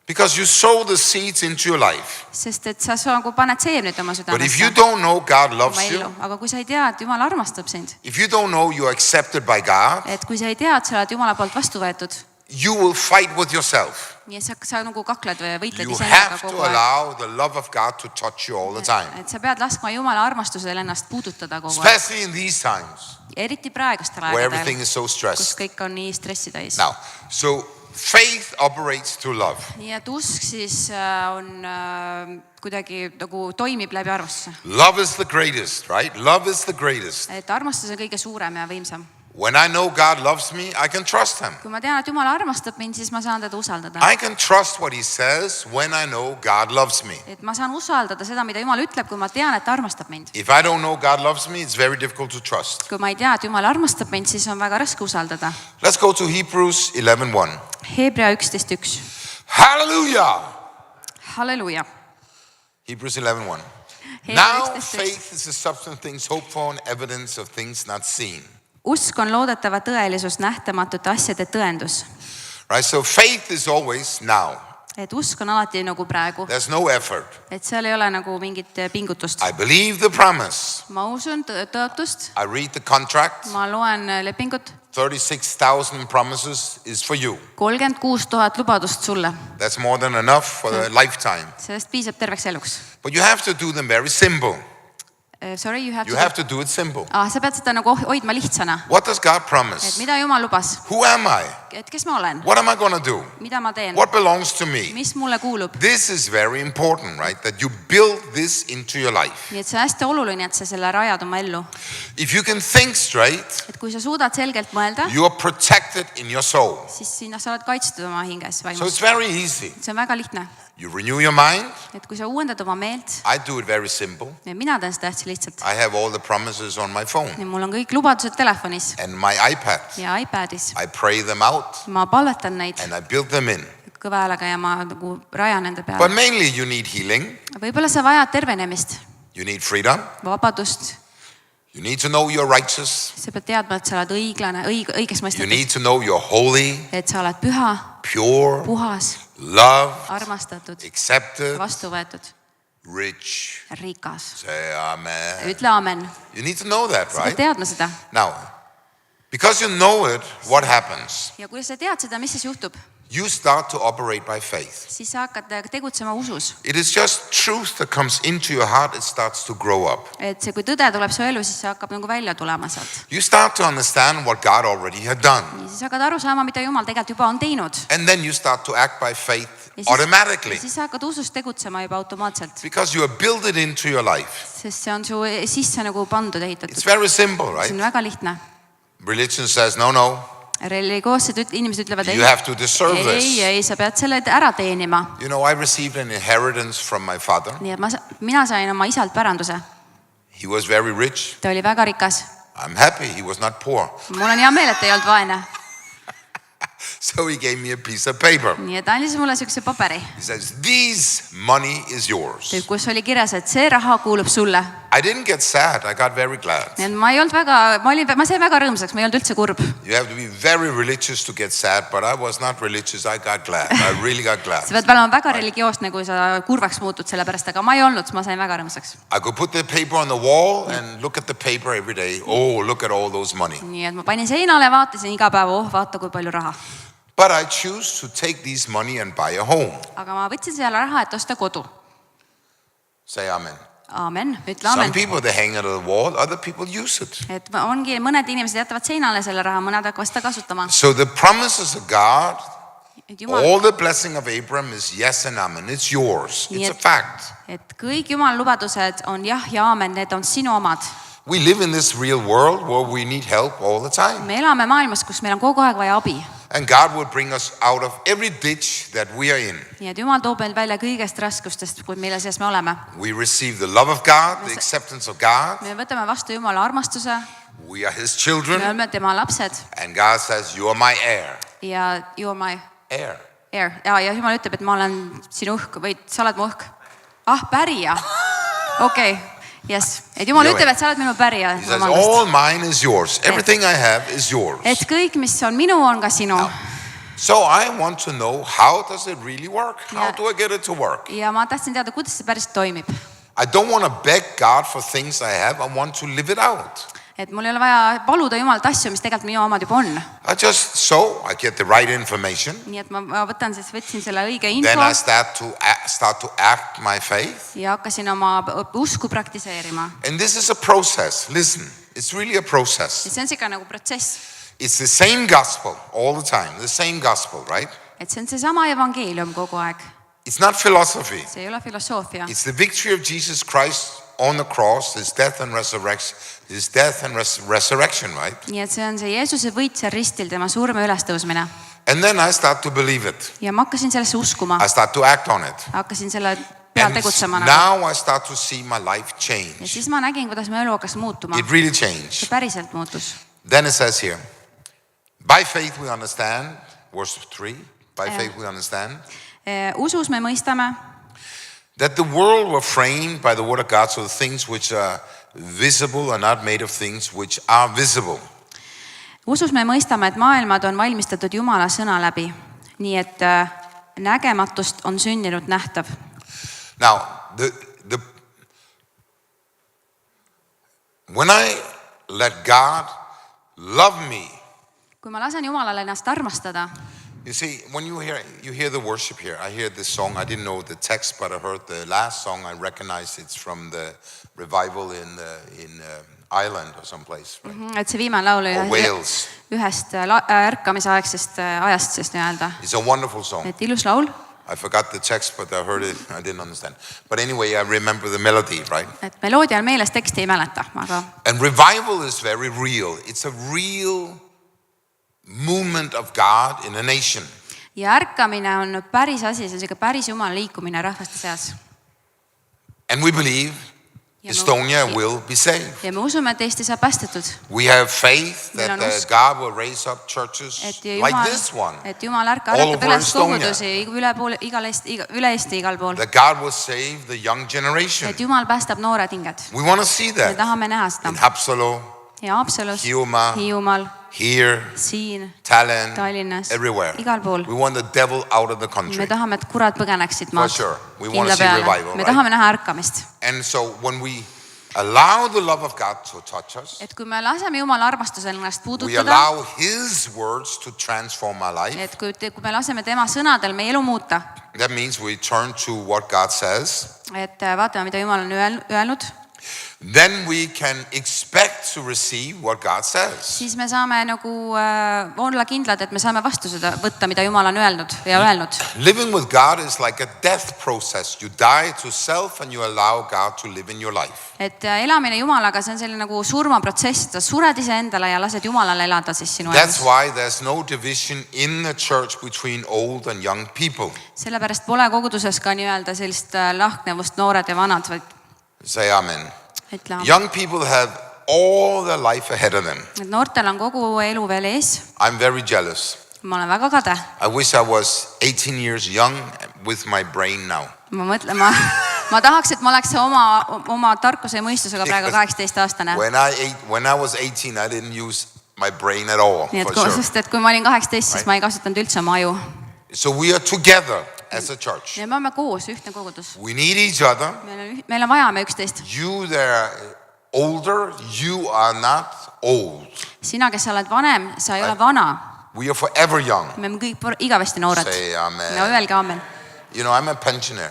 Because you sow the seeds into your life. Sest et sa nagu paned seemned oma But if you südamesse. don't know God loves Oma ellu. you, Aga kui sa ei tea, et Jumal armastab sind, if you don't know you're accepted by God, et kui sa ei tea, et sa oled Jumala poolt vastu võetud, you will fight with yourself. ja sa nagu kakled või võitled You iseendaga have to kogu aeg. allow the love of God to touch you all the time. Et sa pead laskma Jumala armastusel ennast puudutada kogu aeg. Especially in these times Eriti praegustel where everything aegadel, is so kus stressed. kõik on nii stressi täis. Now, so faith operates through love. Nii et usk siis on kuidagi nagu toimib läbi armastuse. Love is the greatest, right? Love is the greatest. Et armastus on kõige suurem ja võimsam. When I know God loves me, I can trust him. Kui ma tean, et Jumal armastab mind, siis ma saan teda usaldada. I can trust what he says when I know God loves me. Et ma saan usaldada seda, mida Jumal ütleb, kui ma tean, et ta armastab mind. If I don't know God loves me, it's very difficult to trust. Kui ma ei tea, et Jumal armastab mind, siis on väga raske usaldada. Let's go to Hebrews 11:1. Hebra 11:1. Hallelujah! Halleluuja. Hebrews 11:1. Hebra Now 11:1. faith is the substance of things hoped for and evidence of things not seen. Usk on loodetava tõelisus, nähtamatute asjade tõendus. Right? So faith is always now. Et usk on alati nagu praegu. There's no effort. Et seal ei ole nagu mingit pingutust. I believe the promise. Ma usun tõotust. I read the contract. Ma loen lepingut. 36,000 promises is for you. 36 000 lubadust sulle. That's more than enough for a lifetime. Sellest piisab terveks eluks. But you have to do them very simple. Sorry, you have to do it simple. Sa pead seda nagu hoidma lihtsana. What does God Et promise? mida Jumal lubas? Who am I? Et kes ma olen? What am I going to do? Mida ma teen? What belongs to me? Mis mulle kuulub? This is very important, right? That you build this into your life. Nii et see on hästi oluline, et sa selle rajad oma ellu. If you can think straight, Et kui sa suudad selgelt mõelda, you are protected in your soul. siis sinna sa oled kaitstud oma hinges So it's vaimus. very easy. See on väga lihtne. You renew your mind. Et kui sa uuendad oma meelt, I do it very simple. ja mina teen seda hästi lihtsalt. I have all the promises on my phone Ja mul on kõik lubadused telefonis and my iPad. ja iPadis. I pray them out Ma palvetan neid and I build them in. kõva häälega ja ma nagu rajan nende But peale. mainly you need healing. Võib-olla sa vajad tervenemist, You need freedom. vabadust. You need to know you're righteous. Sa pead teadma, et sa oled õiglane, õiges You mõistetud. need to know you're holy, Et sa oled püha, pure, puhas, loved, armastatud, accepted, vastu võetud, rich. rikas. Say amen. Ütle amen. You need to know that, Sa pead right? teadma seda. Now, because you know it, what happens? Ja kui sa tead seda, mis siis juhtub? You start to operate by faith. Siis sa hakkad tegutsema usus. It is just truth that comes into your heart. It starts to grow up. Et see, kui tõde tuleb su ellu, siis see hakkab nagu välja tulema sealt. You start to understand what God already had done. Ja siis hakkad aru saama, mida Jumal tegelikult juba on teinud. And then you start to act by faith Ja automatically. siis sa hakkad usust tegutsema juba automaatselt. Because you have built it into your life. Sest see on su sisse nagu pandud, ehitatud. It's very simple, See right? on väga lihtne. Religion says, no. Religioossed inimesed ütlevad, You have to deserve this. ei, sa pead selle ära teenima. You know, I received an inheritance from my father. Nii et mina sain oma isalt päranduse. He was very rich. Ta oli väga rikas. I'm happy he was not poor. Mul on hea meel, et ta ei olnud vaene. So he gave me a piece of paper. Nii et andis mulle siukse paberi, He says, this money is yours. kus oli kirjas, et see raha kuulub sulle. I didn't get sad. I got very glad. Nii et ma ei olnud väga, ma sain väga rõõmsaks, ma ei olnud üldse kurb. You have to be very religious to get sad, but I was not religious. I got glad. I really got glad. Sa pead olema väga religioosne, kui sa kurvaks muutud selle pärast, aga ma ei olnud, ma sain väga rõõmsaks. I could put the paper on the wall and look at the paper every day. Oh, look at all those money. Nii et ma panin seinale, vaatasin iga päev, vaata kui palju raha. But I choose to take this money and buy a home. Aga ma võtsin selle raha, et osta kodu. Say amen. Amen, ütle Some amen. people, they hang it on the wall. Other people use it. Et ongi, mõned inimesed jätavad seinale selle raha, mõned hakkavad seda kasutama. So the promises of God, Et Jumal, all the blessing of Abraham is yes and amen. It's yours. It's a fact. et kõik Jumala lubadused on jah ja aamen, need on sinu omad. We live in this real world where we need help all the time. Me elame maailmas, kus meil on kogu aeg vaja abi. And God will bring us out of every ditch that we are in. Nii et Jumal toob meid välja kõigest raskustest, mille sees me oleme. We receive the love of God, the acceptance of God. Me võtame vastu Jumala armastuse, We are His me children. oleme tema lapsed And God says, you are my heir. ja you are my Heir. heir. Ja Jumal ütleb, et ma olen sinu õhk või sa oled mu õhk. Pärija. Okei. Yes. Et Jumal ütleb, et sa oled minu pärija. He says, all mine is yours. Everything I have is yours. Et kõik, mis on minu, on ka sinu. So I want to know, how does it really work? How Yeah. do I get it to work? Ja ma tahtsin teada, kuidas see päris toimib. I don't want to beg God for things I have. I want to live it out. et mul ei ole vaja paluda Jumalalt asju, mis tegelikult minu omad juba on. I just sow, I get the right information. Nii et ma võtsin selle õige Then I info start to act my faith. ja hakkasin oma usku praktiseerima. And this is a process. Listen, it's really a process. Ja see on siga nagu protsess. It's the same gospel all the time, the same gospel, right? Et see on seesama evangeelium kogu aeg. It's not philosophy. See ei ole filosoofia. It's the victory of Jesus Christ on the cross, his death and resurrection, right? Nii et see on see Jeesuse võit seal ristil, tema surma ülestõusmine. And then I start to believe it. Ja ma hakkasin sellesse uskuma. I start to act on it. Hakkasin selle peal And tegutsema. now I start to see my life Ja change. siis ma nägin, kuidas mu elu hakkas muutuma. It really See changed. päriselt muutus. Then it says here, by faith we understand, verse 3, by faith we understand, Usus me mõistame, that the world were framed by the word of God, so the things which are visible are not made of things which are visible. Usus me mõistame, et maailmad on valmistatud Jumala sõna läbi. Nii et nägematust on sündinud nähtav. Now, when I let God love me, Kui ma lasen Jumalale ennast armastada, you see, when you hear the worship here, I hear this song, I didn't know the text, but I heard the last song, I recognize it's from the revival in Ireland or someplace, right? et see viimane laul Or Wales. ühest ärkamisaegsest ajast, sest nii-öelda. It's a wonderful song. Et ilus laul, I forgot the text, but I heard it, I didn't understand. But anyway, I remember the melody, right? et meloodia on meeles, teksti ei mäleta, aga And revival is very real. It's a real movement of God in a nation. ja ärkamine on päris asi, see on siuke päris Jumala liikumine rahvaste seas. And we believe Estonia will be saved. Ja me usume, et Eesti saab päästetud. We have faith Meil on that usk. God will raise up churches Et like this one. Jumal all ärkab over üles Estonia. kogudusi üle Eesti igal pool. That God will save the young generation. Et Jumal päästab noored hinged. We want to see Me that tahame näha seda. in Haapsalu, Ja Haapsalus, Hiiumaa, Hiiumaal, here, siin, Tallinn, Tallinnas, everywhere. igal pool. We want the devil out of the Me country. tahame, et kurat põgeneksid For maalt sure. We want to kindla see peale. revival, Me right? tahame näha ärkamist. And so when we allow the love of God to touch us, Et kui me laseme Jumala armastusel ennast we puudutada, allow his words to transform our life. et kui me laseme tema sõnadel meie elu muuta, That means we turn to what God says. et vaatame, mida Jumal on öelnud, Then we can expect to receive what God says. siis me saame nagu olla kindlad, et me saame vastu seda võtta, mida Jumal on öelnud ja öelnud. Living with God is like a death process. You die to self and you allow God to live in your life. Et elamine Jumalaga, see on selline nagu surmaprotsess, sa sured iseendale ja lased Jumalale elada siis sinu That's elus. why there's no division in the church between old and young people. Sellepärast pole koguduses ka nii-öelda sellist lahknevust noored ja vanad, vaid Say amen. ütle, Young people have all their life ahead of them. et noortel on kogu elu veel ees. I'm very jealous. Ma olen väga kade. I wish I was 18 years young with my brain now. Ma mõtlen, ma tahaks, et ma oleks oma tarkuse ja mõistusega praegu 18-aastane. When I was 18, I didn't use my brain at all. Nii et For sure. sest, et kui ma olin 18, siis ma ei kasutanud üldse oma aju. So we are together as a church. Ja me oleme koos, ühtne kogudus. We need each other. Meil on vaja me üksteist. You there older, you are not old. Sina, kes sa oled vanem, sa ei ole vana. We are forever young. Me oleme kõik igavesti noored. Say amen. No öelge amen. You know, I'm a pensioner.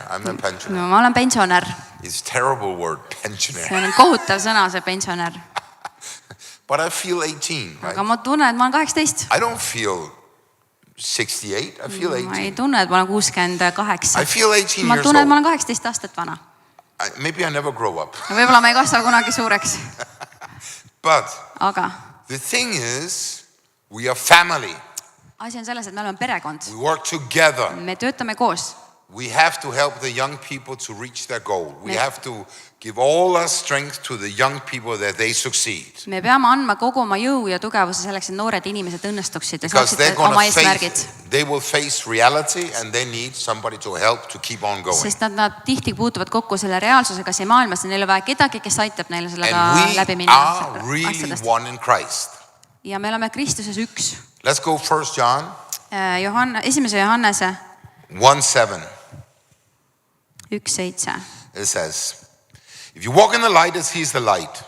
No, ma olen pensionär. It's a terrible word, See pensioner. on kohutav sõna, see pensionär. But I feel 18, right? Aga ma tunnen, et ma olen 18. I don't feel 68. I feel Ma ei 18. tunne, et ma olen 68. I feel 18 Ma years tunnen, et ma old. olen 18 aastat vana. Maybe I never grow up. Võib-olla ma ei kasva kunagi suureks. But Aga the thing is, we are family. asi on selles, et me oleme perekond. We work together. Me töötame koos. We have to help the young people to reach their goal. We Me- have to give all our strength to the young people that they succeed. Me peame andma kogu oma jõu ja tugevuse selleks, et noored inimesed õnnestuksid ja Because they're saaksid going oma to eesmärgid. face, they will face reality and they need somebody to help to keep on going. Sest nad tihti puutuvad kokku selle reaalsusega siin maailmas ja neil on vaja kedagi, kes aitab neile sellega And läbi we minna are really asjadest. one in Christ. Ja me oleme Kristuses üks. Let's go 1 John 1. Johannese 1:7. 1:7. It says, if you walk in the light as he is the light,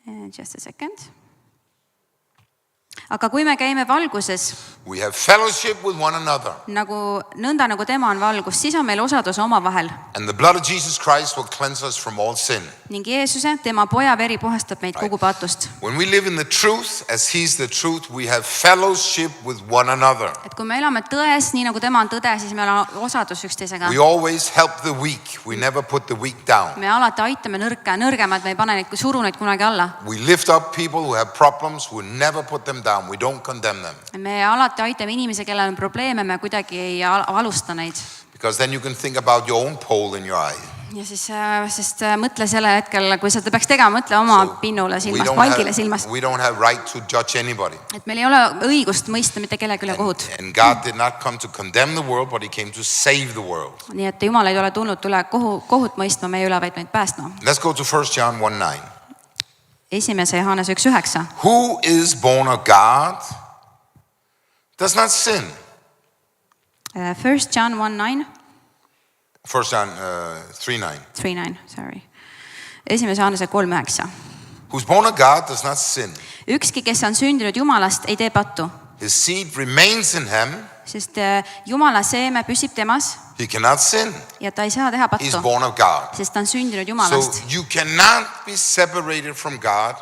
Just a second. Aga kui me käime valguses, we have fellowship with one another. nõnda nagu tema on valgus, siis on meil osadus omavahel. And the blood of Jesus Christ will cleanse us from all sin. Ning Jeesuse, tema poja veri puhastab meid kogu patust. When we live in the truth, as he's the truth, we have fellowship with one another. Et kui me elame tões, nii nagu tema on tõde, siis meil on osadus üksteisega. We always help the weak. We never put the weak down. Me alati aitame nõrgemad, me ei pane neid suru neid kunagi alla. We lift up people who have problems. We never put them down. We don't condemn them. Me alati aitame inimesi, kellel on probleeme, me kuidagi ei alusta neid. Because then you can think about your own pole in your eye. Ja siis, sest mõtle selle hetkel, kui seda peaks tegema, mõtle oma pinnule silmast, palgile silmast. We don't have right to judge anybody. Et meil ei ole õigust mõista mitte kellegi üle kohut. And God did not come to condemn the world, but he came to save the world. Nii et Jumal ei ole tulnud üle kohut mõistma meie üle, vaid meid päästma. Let's go to 1 John 1:9. 1. Johannes 1:9. Who is born of God does not sin. 1 John 1:9. 1 John 3:9. 3:9, sorry. 1. Johannese 3:9. Who's born of God does not sin. Ükski, kes on sündinud Jumalast, ei tee pattu. His seed remains in him. Sest Jumala seeme püsib temas. He cannot sin. Ja ta ei saa teha pattu. He's born of God. Sest ta on sündinud Jumalast. So you cannot be separated from God.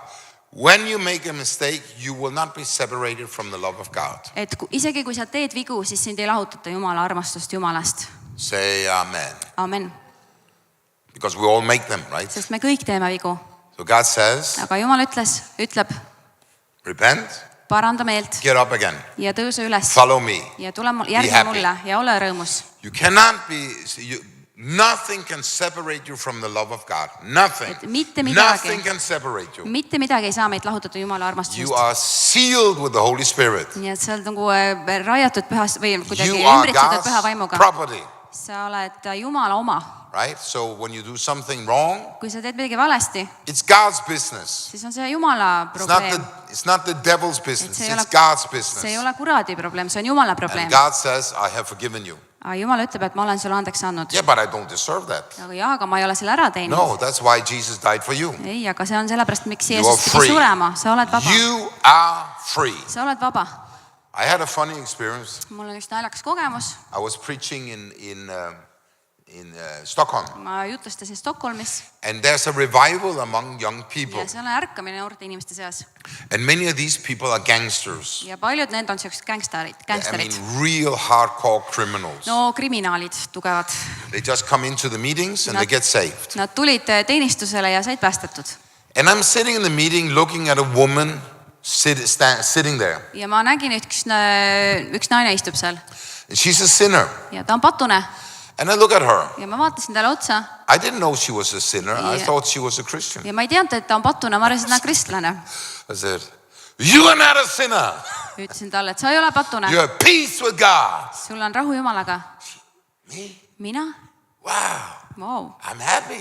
When you make a mistake, you will not be separated from the love of God. Et isegi kui sa teed vigu, siis sind ei lahutata Jumala armastust Jumalast. Say amen. Amen. Because we all make them, right? Sest me kõik teeme vigu. So God says, aga Jumal ütleb, repent, paranda meelt, get up again, ja tõuse üles, follow me, ja tule järgi mulle ja ole rõõmus. You cannot be, nothing can separate you from the love of God. Nothing. Nothing can separate you. Mitte midagi ei saa meid lahutada Jumala armastusest. You are sealed with the Holy Spirit. Nii et sa oled nagu rajatud pühas või kuidagi You are ümbritsetud püha vaimuga. Property. Sa oled Jumala oma. Right? So when you do something wrong, kui sa teed midagi valesti, it's God's business. Siis on see Jumala probleem. It's not the devil's business. It's God's business. See ei ole kuradi probleem, see on Jumala probleem. And God says, I have forgiven you. Aga Jumal ütleb, et ma olen sulle andeks andnud. Yeah, but I don't deserve that. Aga ma ei ole selle ära teinud. No, that's why Jesus died for you. Ei, aga see on sellepärast, miks Jeesus pidi surema. Sa oled vaba. You are free. Sa oled vaba. I had a funny experience. Mul on üks naljakas kogemus. I was preaching in Stockholm. Ma jutlustasin Stockholmis. And there's a revival among young people. Ja see on ärkamine noorte inimeste seas. And many of these people are gangsters. Ja paljud need on sellised gangsterid. I mean real hardcore criminals. No kriminaalid, tugevad. They just come into the meetings and they get saved. Nad tulid teenistusele ja said päästetud. And I'm sitting in the meeting looking at a woman sitting there. Ja ma nägin üks naine istub seal. She's a sinner. Ja ta on patune. And I look at her. Ja ma vaatasin talle otsa. I didn't know she was a sinner. I thought she was a Christian. Ja ma ei teadnud, et ta on patune, ma arvasin, et ta on kristlane. I said, you are not a sinner. Ütlesin talle, et sa ei ole patune. You have peace with God. Sul on rahu Jumalaga. Me? Mina? Wow. I'm happy.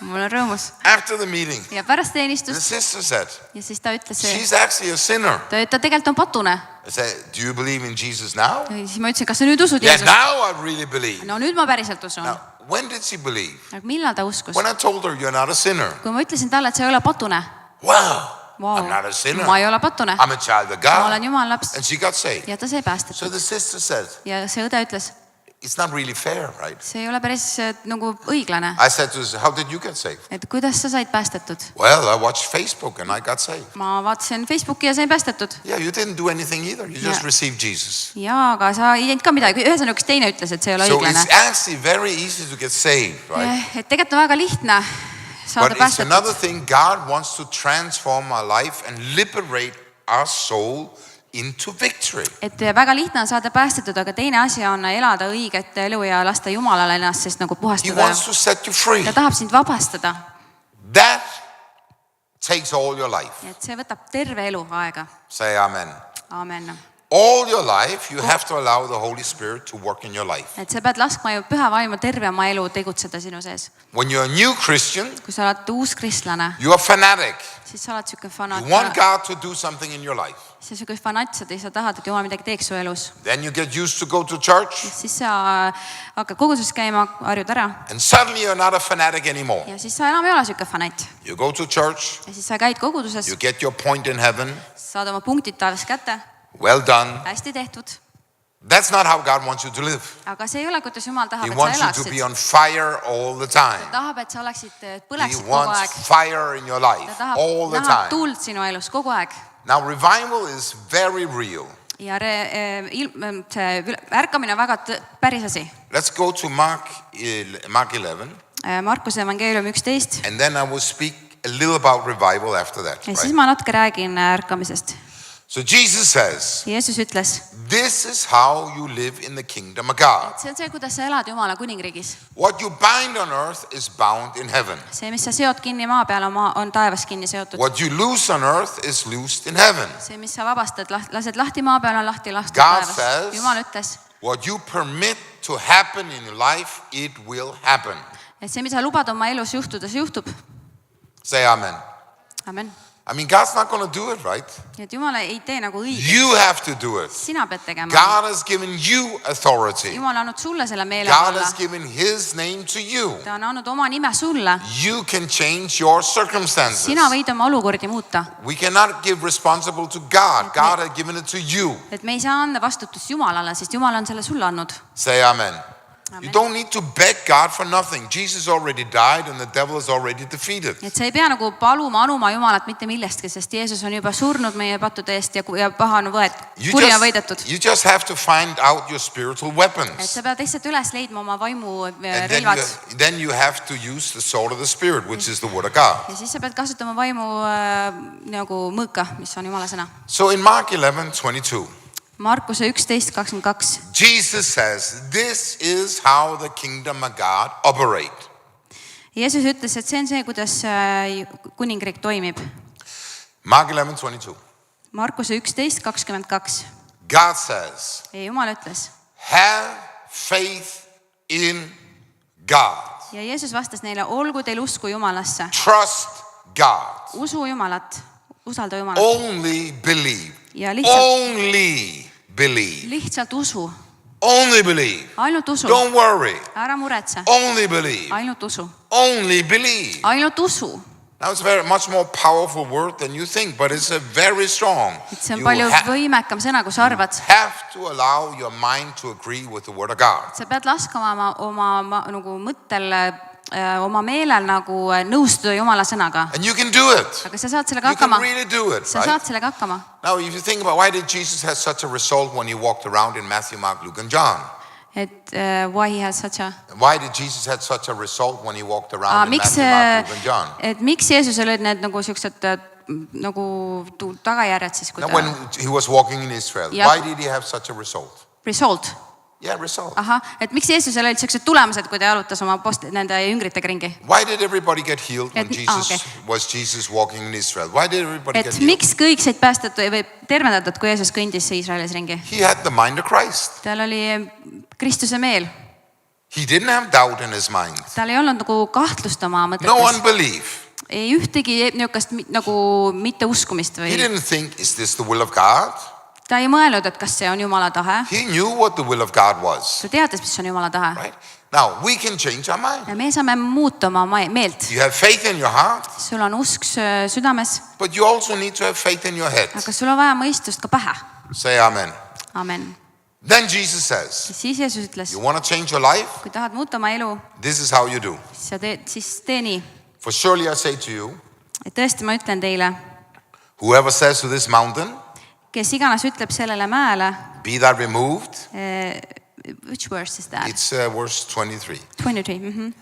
Mul on rõõmus. After the meeting, ja pärast teenistust, the sister said, ja siis ta ütles, she's actually a sinner. Ta tegelikult on patune. I said, do you believe in Jesus now? Ja siis ma ütlesin, kas sa nüüd usud Jeesust? Jeesust? Now I really believe. No nüüd ma päriselt usun. Now, when did she believe? Millal ta uskus? When I told her you're not a sinner. Kui ma ütlesin talle, et sa ei ole patune. Wow. I'm not a sinner. Ma ei ole patune. I'm a child of God. Ma olen Jumala laps. And she got saved. Ja ta sai päästetud. So the sister said, ja see õde ütles, it's not really fair, right? See ei ole päris nagu õiglane. I said to her, how did you get saved? Et kuidas sa said päästetud? Well, I watched Facebook and I got saved. Ma vaatasin Facebooki ja sain päästetud. Yeah, you didn't do anything either. You just received Jesus. Ja, aga sa ei teinud ka midagi. Ühesõnaga üks teine ütles, et see ei ole õiglane. So it's actually very easy to get saved, right? Et tegelikult on väga lihtne saada päästetud. But it's another päästetud. thing. God wants to transform our life and liberate our soul into victory. Et väga lihtne on saada päästetud, aga teine asi on elada õiget elu ja lasta Jumalale ennast sest nagu He puhastada. wants to set you free. Ta tahab sind vabastada. That takes all your life. Et see võtab terve elu aega. Say amen. Amen. All your life, you have to allow the Holy Spirit to work in your life. et sa pead laskma ju püha vaimu terve oma elu tegutseda sinu sees. When you're a new Christian, kui sa oled uus kristlane, you are fanatic. siis sa oled siuke You fanaat. want God to do something in your life. sa siuke fanatt, sa tahad, et Jumal midagi teeks su elus. Then you get used to go to church, siis sa hakkad koguduses käima, harjud ära and suddenly you're not a fanatic anymore. ja siis sa enam ei ole siuke fanatt. You go to church, ja siis sa käid koguduses, you get your point in heaven. saad oma punktid taevas kätte, Well done. hästi tehtud. That's not how God wants you to live. aga see ei ole, kuidas Jumal tahab, He et wants sa you to be elaksid. on fire all the time. ta tahab, et sa oleksid, He põleksid kogu wants aeg. fire in your life ta tahab all the näha time. tuld sinu elus kogu aeg. Now, revival is very real. ja see ärkamine on väga päris asi. Let's go to Mark 11, Markuse evangeelium 11 and then I will speak a little about revival after that. ja siis Right? ma natuke räägin ärkamisest. So Jesus says, Jeesus ütles, this is how you live in the kingdom of God. see on see, kuidas sa elad Jumala kuningriigis. What you bind on earth is bound in heaven. see, mis sa seod kinni maa peal, on taevas kinni seotud. What you loose on earth is loosed in heaven. see, mis sa vabastad, lased lahti maa peal, on lahti lastud God taevas. says- Jumal ütles, What you permit to happen in your life, it will happen. et see, mida sa lubad oma elus juhtuda, see juhtub. Say amen. Amen. I mean, God's not going to do it, right? nii et Jumal ei tee nagu õigeks. You have to do it. sina pead tegema. God has given you authority. Jumal on andnud sulle selle God meelevalla. has given His name to you. ta on andnud oma nime sulle. You can change your circumstances. sina võid oma olukordi muuta. We cannot give responsible to God. God has given it to you. et me ei saa anda vastutust Jumalale, sest Jumal on selle sulle andnud. Say amen. Amen. You don't need to beg God for nothing. Jesus already died and the devil is already defeated. et sa ei pea nagu paluma, anuma Jumalat mitte millestki, sest Jeesus on juba surnud meie pattude eest ja paha on kuri on võidetud. You just have to find out your spiritual et weapons. sa pead lihtsalt üles leidma oma vaimu And relvad then you have to use the sword of the Spirit, which is the word of God. ja siis sa pead kasutama vaimu nagu mõõka, mis on Jumala sõna. So in Mark 11:22, Markuse 11:22. Jesus says, this is how the kingdom of God operate. Jeesus ütles, et see on see, kuidas kuningriik toimib. Mark 11:22. Markuse 11:22. God says, ja Jumal ütles have faith in God. ja Jeesus vastas neile, olgu teil usku Jumalasse. Trust God. usu Jumalat, usalda Jumalat Only believe. ja lihtsalt, Only believe. lihtsalt usu, Only believe. ainult usu, Don't worry. ära muretse, Only believe. ainult usu, Only believe. ainult usu. Now it's very much more powerful word than you think, but it's a very strong. et see on You palju võimekam sõna, kui sa arvad. have to allow your mind to agree with the word of God. sa pead laskma oma nagu mõttel, oma meelel nagu nõustuda Jumala sõnaga. And you can do it. aga sa saad sellega You can hakkama, really do it, sa right? saad sellega hakkama. Now, if you think about why did Jesus have such a result when he walked around in Matthew, Mark, Luke, and John? et why he has such a Why did Jesus have such a result when he walked around in miks Matthew, Mark, Luke, and John? et miks Jeesusel olid need nagu siuksed nagu tagajärjed siis, kui Now, ta when he was walking in Israel, Yeah. why did he have such a result? result. Yeah, result. ahah, et miks Jeesusel olid siuksed tulemused, kui ta jalutas oma nende jüngritega ringi. Why did everybody get healed when Et- Jesus okay. was Jesus walking in Israel? Why did everybody et get healed? miks kõik said päästetud või tervendatud, kui Jeesus kõndis Iisraelis ringi? He had the mind of Christ. tal oli Kristuse meel, He didn't have doubt in his mind. tal ei olnud nagu kahtlust oma No mõtetes, unbelief. ei ühtegi niisugust nagu mitteuskumist He või didn't think, is this the will of God? ta ei mõelnud, et kas see on Jumala tahe. He knew what the will of God was, ta teadis, mis on Jumala tahe. right? Now, we can change our mind. ja me saame muuta oma meelt. You have faith in your heart, sul on usk südames, but you also need to have faith in your head. aga sul on vaja mõistust ka pähe. Say amen. Amen. Then Jesus says, siis Jeesus ütles, you want to change your life? kui tahad muuta oma elu, This is how you do. siis tee nii. For surely I say to you, et tõesti, ma ütlen teile, whoever says to this mountain, kes iganes ütleb sellele mäele, be thou removed, which verse is that? it's verse 23. 23.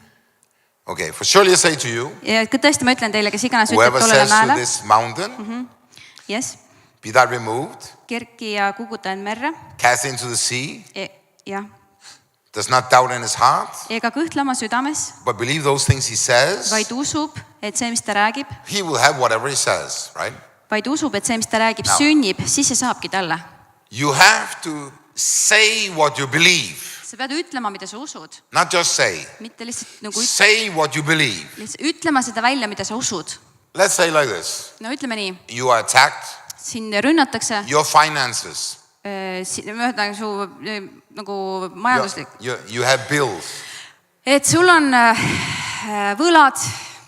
Okay, for surely I say to you, ja tõesti, ma ütlen teile, kes iganes ütleb whoever tollele says to mäele, this mountain, yes, be thou removed, kerki ja kukuta end merre, cast into the sea, jah, does not doubt in his heart, ega kõhkle oma südames, but believe those things he says, vaid usub, et see, mis ta räägib, he will have whatever he says, right? vaid usub, et see, mis ta räägib, Now. sünnib, siis see saabki talle. You have to say what you believe. sa pead ütlema, mida sa usud. Not just say. Mitte lihtsalt nagu Say what you believe. lihtsalt ütlema seda välja, mida sa usud. Let's say like this. No ütleme nii. You are attacked. Sind rünnatakse. Your finances. Mööda su nagu majanduslik. You have bills. Et sul on võlad.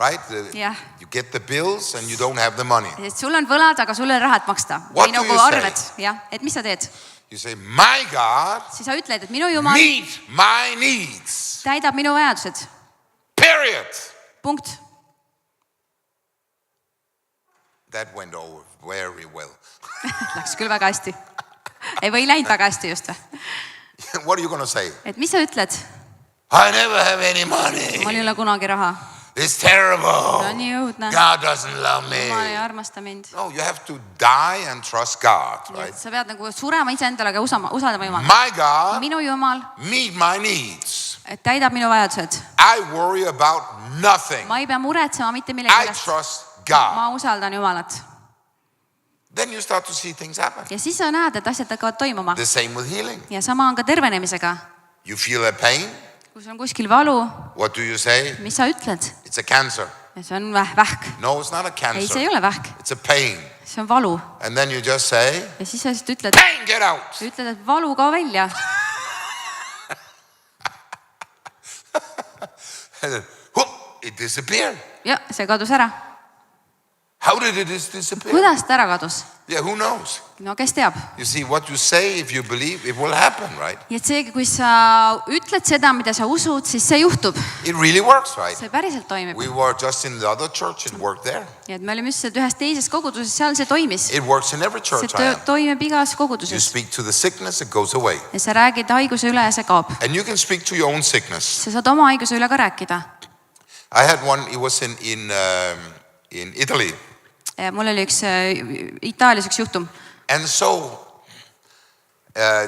Right? Yeah. You get the bills and you don't have the money. Et sul on võlad, aga sul ei ole raha, et maksta. What Või do nagu you say? arved. Jah. Et mis sa teed? You say, my God Siis sa ütled, et minu Jumal meet my needs. täidab minu vajadused. Period. Punkt. That went over very well. Läks küll väga hästi. Ei või läinud väga hästi just. What are you going to say? Et mis sa ütled? I never have any money. Mul ei ole kunagi raha. It's terrible. See on nii õudne. God doesn't love Jumal ei me. armasta mind. No, you have to die and trust God, right? Sa pead nagu surema iseendale, aga usaldama Jumal. My God Minu Jumal meet my needs. täidab minu vajadused. I worry about nothing. Ma ei pea muretsema mitte millegi I pärast. trust God. Ma usaldan Jumalat. Then you start to see things happen. Ja siis sa näed, et asjad hakkavad toimuma. The same with healing. Ja sama on ka tervenemisega. You feel a pain. Kui sul on kuskil valu, What do you say? mis sa ütled? It's a cancer. Ja see on vähk. No, it's not a Ei, see ei cancer. ole vähk. It's a pain. See on valu. And then you just say, Ja siis sa lihtsalt ütled, pain, get out. et valu kao välja. And then, whoop, it disappeared. Ja see kadus ära. How did it disappear? Kuidas ta ära kadus? Yeah, who knows? No kes teab? You see, what you say, if you believe, it will happen, right? Ja et see, kui sa ütled seda, mida sa usud, siis see juhtub. It really works, right? See päriselt toimib. We were just in the other church, it worked there. Ja et me olime just ühes teises koguduses, seal see toimis. It works in every See church I am. toimib igas You koguduses. speak to the sickness, it goes away. Ja sa räägid haiguse üle ja see kaob. And you can speak to your own sickness. Sa saad oma haiguse üle ka rääkida. I had one, it was in Italy. Mul oli üks Itaalias üks juhtum. And so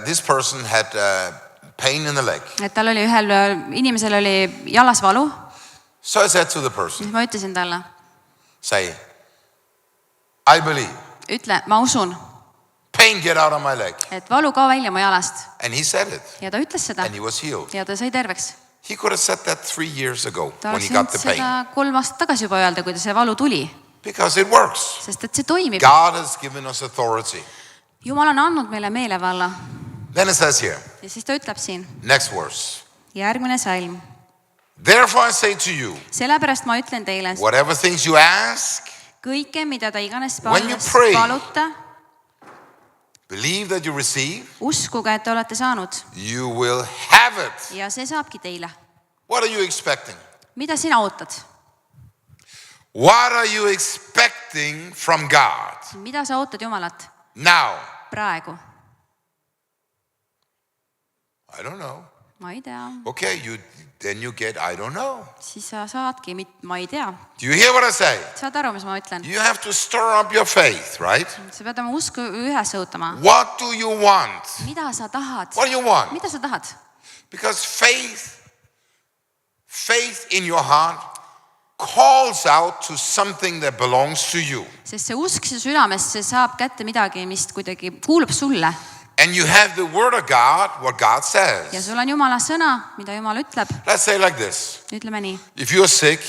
this person had pain in the leg. Et tal oli ühel inimesel oli jalas valu. So I said to the person, Siis ma ütlesin talle, say, I believe. ütle, ma usun, Pain, get out of my leg. et valu kao välja mu jalast. And he said it. Ja ta ütles seda. And he was healed. Ja ta sai terveks. He could have said that 3 years ago Ta when he oleks got võinud the pain. seda 3 aastat tagasi juba öelda, kui ta see valu tuli. Because it works. Sest et see toimib. God has given us authority. Jumal on andnud meile meelevalla. Then it says here, Ja siis ta ütleb siin, next verse. järgmine salm. Therefore I say to you, Sellepärast ma ütlen teile, whatever things you ask, kõike, mida ta iganes When you pray, paluta, believe that you receive, uskuge, et te olete saanud. you will have it. Ja see saabki teile. What are you expecting? Mida sina ootad? What are you expecting from God? Mida sa ootad Jumalat Now, praegu? I don't know. Ma ei tea. Okay, then you get, I don't know. Siis sa saadki, ma ei tea. Do you hear what I say? Saad aru, mis ma ütlen? You have to stir up your faith, right? Sa pead oma usku ühes õhutama. What do you want? Mida sa tahad? What do you want? Mida sa tahad? Because faith in your heart calls out to something that belongs to you. Sest see usk su südamesse saab kätte midagi, mis kuidagi kuulub sulle. And you have the word of God, what God Ja says. sul on Jumala sõna, mida Jumal ütleb. Let's say like this. Ütleme nii. If you're sick,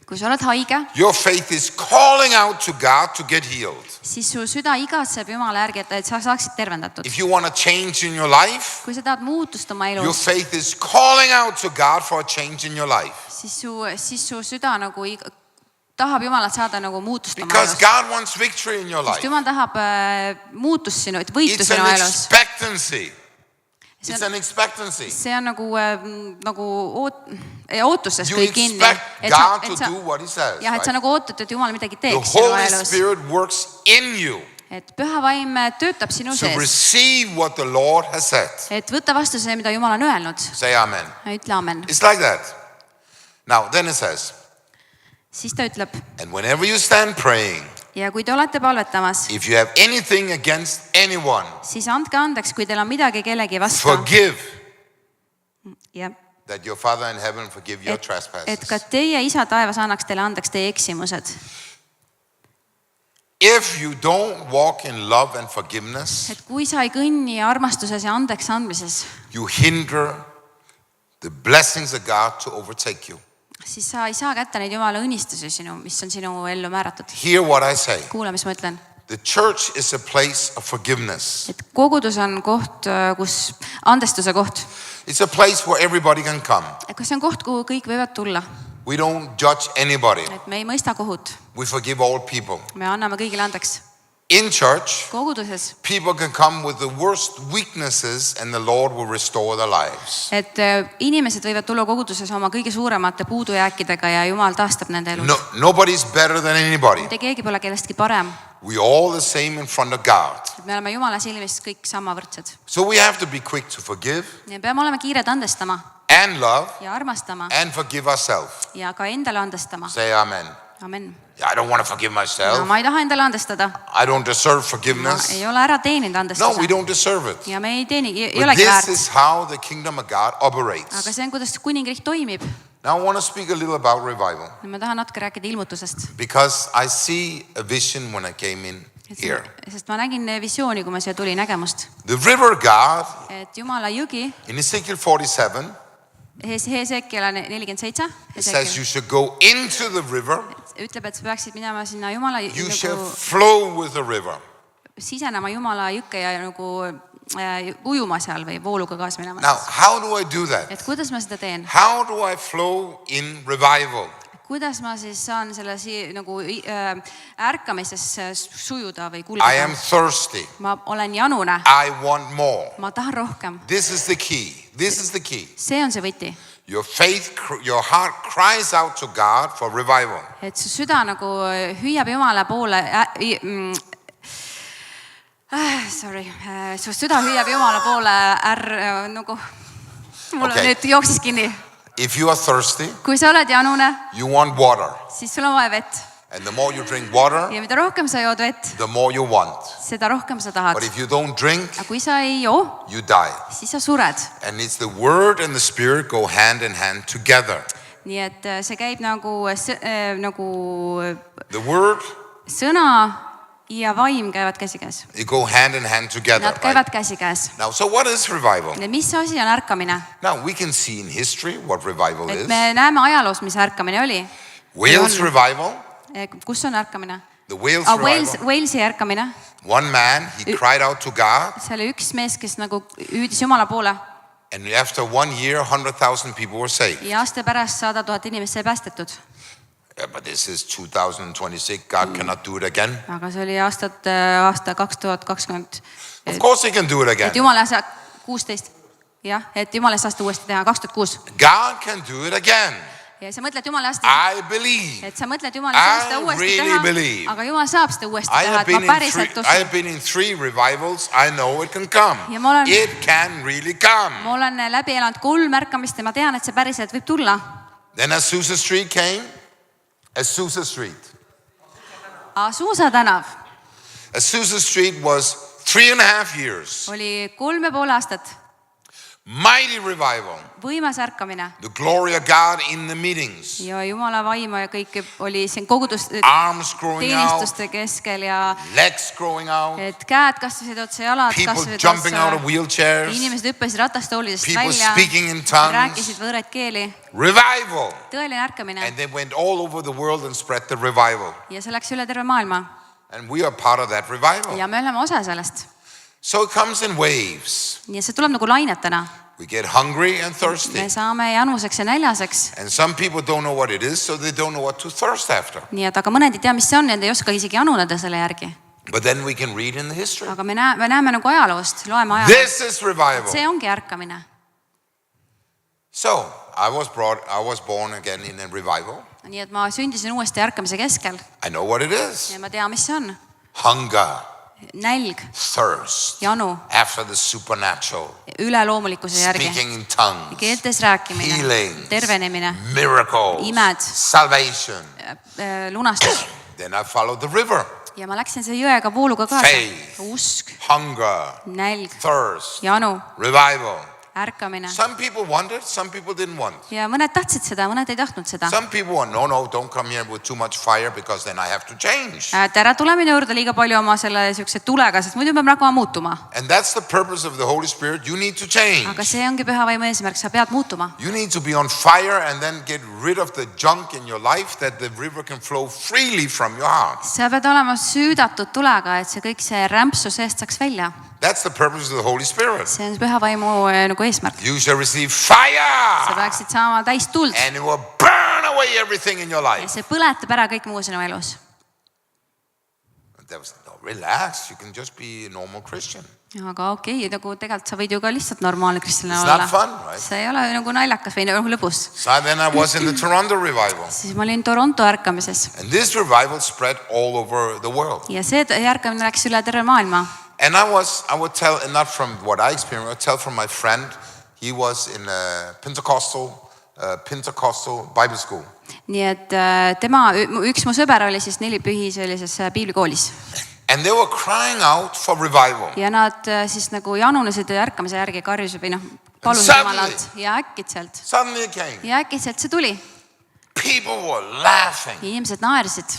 Kui sa oled haige, your faith is calling out to God to get healed. siis su süda igatseb Jumala järgi, et sa saaksid tervendatud. If you want a change in your life, Kui sa tahad muutust oma your elus, faith is calling out to God for a change in your life. siis su süda nagu tahab Jumalat saada nagu muutust oma Because elus. God wants victory in your Sest life. Jumal tahab muutust sinu, et võitu It's sinu an elus. expectancy. It's an expectancy. See on nagu ootusest You kõik kinni. expect God to do what he says. Jah, et sa Right? nagu ootad, et Jumal midagi The teeks sinu Holy elus. Spirit works in you Et püha vaim töötab sinu to sees. receive what the Lord has said. Et võtta vastu see, mida Jumal on öelnud. Say amen. Ütle amen. It's like that. Now, then it says, Siis ta ütleb, and whenever you stand praying, ja kui te olete palvetamas, if you have anything against anyone, siis andke andeks, kui teil on midagi kellegi vastu. forgive, Ja, that your Father in heaven forgive your et trespasses. ka teie isa taevas annaks teile andeks teie eksimused. If you don't walk in love and forgiveness, et kui sa ei kõnni armastuses ja andeks andmises, you hinder the blessings of God to overtake you. siis sa ei saa kätte neid Jumala õnnistusi mis on sinu ellu määratud. Hear what I say. Kuula, mis ma ütlen. The church is a place of forgiveness. Et kogudus on koht, kus andestuse koht. It's a place where everybody can come. Kas see on koht, kuhu kõik võivad tulla? We don't judge anybody. Et me ei mõista kohut. We forgive all people. Me anname kõigile andeks. In church, koguduses people can come with the worst weaknesses and the Lord will restore their lives. Et inimesed võivad tulla koguduses oma kõige suuremate puudujääkidega ja Jumal taastab nende elu. No, nobody's better than anybody. Mitte keegi pole kellestki parem. We all the same in front of God. Me oleme Jumala silmis kõik sama võrdsed. So we have to be quick to forgive. Ja peame olema kiired andestama. And love. Ja armastama. And forgive ourselves. Ja ka endale andestama. Say amen. Amen. Yeah, I don't want to forgive myself. No, ma ei taha endale andestada. I don't deserve forgiveness. Ma ei ole ära teeninud andestuse. No, we don't deserve it. Ja me ei teeni, ei But olegi väärt. this is how the kingdom of God operates. Aga see on, kuidas kuningriik toimib. Now I want to speak a little about revival. Ma tahan natuke rääkida ilmutusest. Because I see a vision when I came in here. Sest ma nägin visiooni, kui ma siia tulin, nägemust. The river God, et Jumala jõgi, in Ezekiel 47, Hesekiel 47, it says you should go into the river. Ütleb, et sa peaksid minema sinna Jumala You shall flow with the river. Sisenema Jumala jõkke ja nagu ujuma seal või vooluga kaas minema. Now, how do I do that? Et kuidas ma seda teen? How do I flow in revival? Kuidas ma siis saan selle nagu ärkamises sujuda või kulgeda? I am thirsty. Ma olen janune. I want more. Ma tahan rohkem. This is the key. This is the key. See on see võti. Your faith, your heart cries out to God for revival. Et su süda nagu hüüab Jumala poole, su süda hüüab Jumala poole nagu, mul on nüüd jooksis kinni. If you are thirsty, kui sa oled janune, you want water. Siis sul on vaja vett. And the more you drink water, ja mida rohkem sa jood vett, the more you want. Seda rohkem sa tahad. But if you don't drink, aga kui sa ei joo, you die. Siis sa sured. And it's the word and the spirit go hand in hand together. Nii et see käib nagu the word, sõna ja vaim käivad käsikäes. They go hand in hand together. Nad käivad käsikäes. Now, so what is revival? Mis asi on ärkamine? Now, we can see in history what revival is. Me näeme ajaloos, mis ärkamine oli. Wales revival. Kus on ärkamine? The Wales revival. Walesi ärkamine. One man, he cried out to God. See oli üks mees, kes nagu hüüdis Jumala poole. And after 1 year, 100,000 people were saved. Ja aasta pärast 100 000 inimest sai päästetud. Yeah, but this is 2026. God cannot do it again. Aga see oli aasta 2020. Of course he can do it again. Et Jumala 16. Jah, et Jumala saast uuesti teha 2006. God can do it again. Ja sa mõtled Jumala aasta. I believe. Et sa mõtled Jumala saast uuesti teha. Aga Jumal saab seda uuesti teha, et ma päriselt usun. I have been in 3 revivals. I know it can come. It can really come. Ma olen läbi elanud 3 ärkamist ja ma tean, et see päriselt võib tulla. Then Azusa Street came. Azusa Street. Azusa tänav. Azusa Street was 3.5 years. Oli 3,5 aastat. Mighty revival. Võimas ärkamine. The glory of God in the meetings. Ja Jumala vaimu ja kõik oli siin kogudus teenistuste keskel ja legs growing out. Et käed kasvasid otsa, jalad kasvasid otsa. People jumping out of wheelchairs. Inimesed hüppasid ratastoolidest välja. People speaking in tongues. Rääkisid võõraid keeli. Revival. Tõeline ärkamine. And they went all over the world and spread the revival. Ja see läks üle terve maailma. And we are part of that revival. Ja me oleme osa sellest. So it comes in waves. Ja see tuleb nagu lainetena. We get hungry and thirsty. Me saame januseks ja näljaseks. And some people don't know what it is, so they don't know what to thirst after. Nii et aga mõned ei tea, mis see on, ja ei oska isegi januneda selle järgi. But then we can read in the history. Aga me näeme nagu ajaloost, loeme ajaloost. This is revival. See ongi ärkamine. So, I was born again in a revival. Nii et ma sündisin uuesti ärkamise keskel. I know what it is. Ja ma tean, mis see on. Hunger. Nälg. Thirst. Janu. After the supernatural. Üleloomulikkuse järgi. Speaking in tongues. Keeltes rääkimine. Healing. Tervenemine. Miracles. Imed. Salvation. Lunastus. Then I followed the river. Ja ma läksin see jõega vooluga kaasa. Faith. Usk. Hunger. Nälg. Thirst. Janu. Revival. ärkamine. Some people wanted, some people didn't want. Ja mõned tahtsid seda, mõned ei tahtnud seda. Some people want, no, don't come here with too much fire because then I have to change. Ära tule minu juurde liiga palju oma selle siukse tulega, sest muidu peab hakkama muutuma. And that's the purpose of the Holy Spirit. You need to change. Aga see ongi püha vaimu eesmärk, sa pead muutuma. You need to be on fire and then get rid of the junk in your life that the river can flow freely from your heart. Sa pead olema süüdatud tulega, et see kõik see rämpsu seest saaks välja. That's the purpose of the Holy Spirit. See on püha vaimu nagu eesmärk. You shall receive fire. Sa peaksid saama täis tuld. And it will burn away everything in your Ja life. see põletab ära kõik muu sinu elus. That was, no, relax. You can just be a normal Christian. Aga okei, nagu tegelikult sa võid ju ka lihtsalt normaalne kristlane It's olla. not fun, right? See ei ole nagu naljakas või nagu lõbus. So then I was in the Toronto revival. Siis ma olin Toronto ärkamises. And this revival spread all over the world. Ja see ärkamine läks üle terve maailma. And I would tell, and not from what I experienced, I would tell from my friend. He was in a Pentecostal Bible school. Nii et üks mu sõber oli siis nelipühi sellises piiblikoolis. And they were crying out for revival. Ja nad siis nagu janunesid ärkamise järgi, karjusid või palusid Jumalalt ja äkitselt. Suddenly it came. Ja äkitselt see tuli. People were laughing. Inimesed naersid.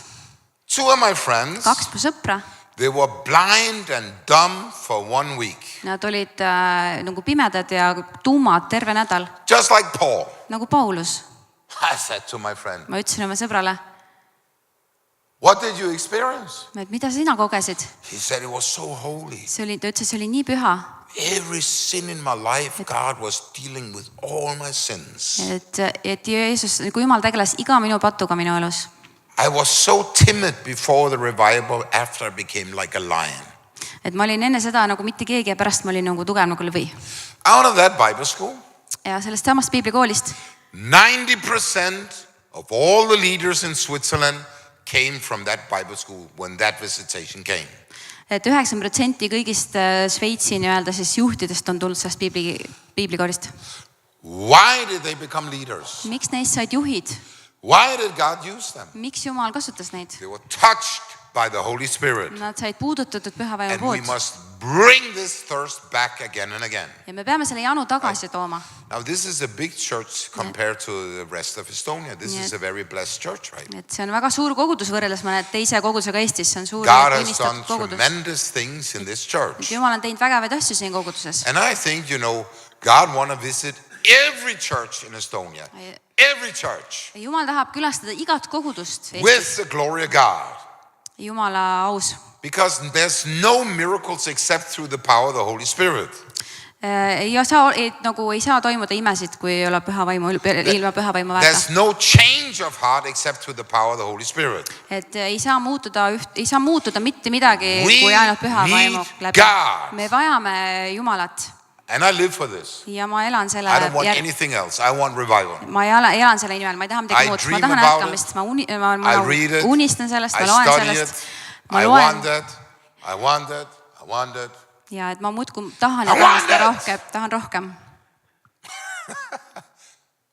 Two of my friends, Kaks mu sõpra. they were blind and dumb for 1 week. Nad olid nagu pimedad ja tuumad terve nädal. Just like Paul. Nagu Paulus. I said to my friend, Ma ütlesin oma sõbrale, what did you experience? et mida sina kogesid? He said it was so holy. Ta ütles, see oli nii püha. Every sin in my life, God was dealing with all my sins. Et Jeesus, kui Jumal tegeles iga minu patuga minu elus. I was so timid before the revival, after I became like a lion. Et ma olin enne seda nagu mitte keegi ja pärast ma olin nagu tugev nagu lõvi. Out of that Bible school, Ja sellest samast piiblikoolist 90% of all the leaders in Switzerland came from that Bible school when that visitation came. Et 9% kõigist Šveitsi nii-öelda siis juhtidest on tulnud sellest piiblikoolist. Why did they become leaders? Miks neist said juhid? Why did God use them? Miks Jumal kasutas neid? They were touched by the Holy Spirit. Nad said puudutatud püha vaimu And we poolt. must bring this thirst back again and again. Ja me peame selle janu tagasi tooma. Now this is a big church compared to the rest of Estonia. This is a very blessed church, right? Et see on väga suur kogudus võrreldes mõne teise kogudusega Eestis. See on suur God has done tunnistatud kogudus. tremendous things in this church. Jumal on teinud vägevaid asju siin koguduses. And I think, God want to visit every church in Estonia. Every church. Jumal tahab külastada igat kogudust Eestis. With the glory of God. Jumala aus. Because there's no miracles except through the power of the Holy Spirit. Ei saa toimuda imesid, kui ei ole püha vaimu, ilma püha vaimu väeta. There's no change of heart except through the power of the Holy Spirit. Et ei saa muutuda mitte midagi, kui ainult püha vaimu läbi. Me vajame Jumalat. And I live for this. Ja ma elan selle I don't want anything else. I want revival. Ma elan selle nimel, ma ei taha midagi muud. Ma tahan ärkamist, ma unistan sellest, ma loen sellest. I want that. Ja et ma muudkui tahan tahan rohkem.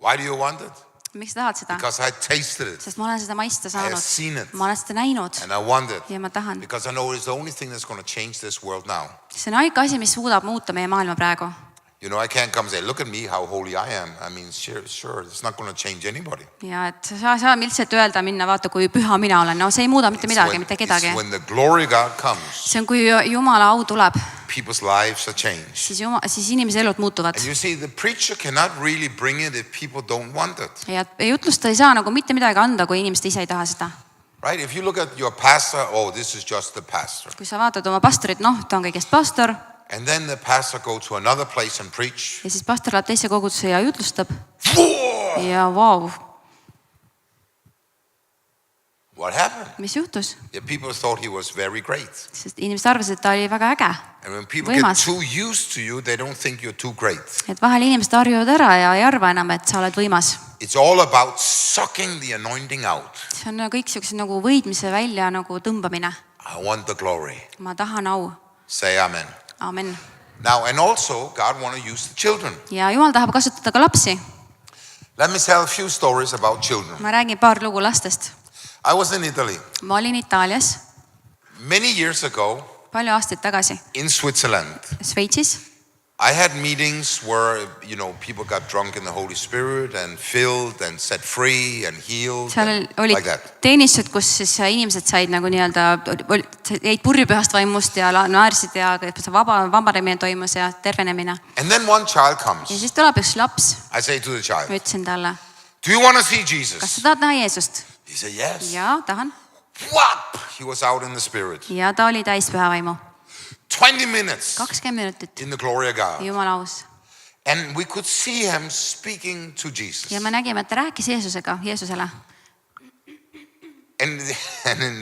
Why do you want it? Miks sa tahad seda? Because I tasted it. Sest ma olen seda maista I have saanud. seen it. Ma olen seda näinud. And I want it. Ja ma tahan. Because I know it's the only thing that's going to change this world now. See on ainuke asi, mis suudab muuta meie maailma praegu. I can't come and say, look at me, how holy I am. I mean, sure, it's not going to change anybody. Ja et sa saa lihtsalt öelda minna, vaata kui püha mina olen. No see ei muuda mitte midagi, mitte kedagi. It's when the glory of God comes. See on kui Jumala au tuleb. People's lives are changed. Siis inimese elud muutuvad. And you see, the preacher cannot really bring it if people don't want it. Ja jutlusta ei saa nagu mitte midagi anda, kui inimesed ise ei taha seda. Right? If you look at your pastor, this is just the pastor. Kui sa vaatad oma pastorit, ta on kõigest pastor. And then the pastor go to another place and preach. Ja siis pastor läheb teise kogudusse ja jutlustab. Ja vau. What happened? Mis juhtus? The people thought he was very great. Sest inimesed arvasid, et ta oli väga äge. And when people get too used to you, they don't think you're too great. Et vahel inimesed harjuvad ära ja ei arva enam, et sa oled võimas. It's all about sucking the anointing out. See on kõik sellised nagu võidmise välja nagu tõmbamine. I want the glory. Ma tahan au. Say amen. Amen. Now, and also, God want to use the children. Ja Jumal tahab kasutada ka lapsi. Let me tell a few stories about children. Ma räägin paar lugu lastest. I was in Italy. Ma olin Itaalias. Many years ago. Palju aastaid tagasi. In Switzerland. Šveitsis. I had meetings where, people got drunk in the Holy Spirit and filled and set free and healed. Seal olid like that. teenistused, kus siis inimesed said nagu jäid purjupühast vaimust ja naersid ja vabanemine toimus ja tervenemine. And then one child comes. Ja siis tuleb üks laps. I say to the child, Ma ütlesin talle, do you want to see kas Jesus? sa tahad näha Jeesust? He said, yes. Ja, tahan. Whap! He was out in the Spirit. Ja ta oli täis pühavaimu. 20 minutes 20 minutit. in the glory of God. Jumala aus. And we could see him speaking to Jesus. Ja me nägime, et ta rääkis Jeesusele. And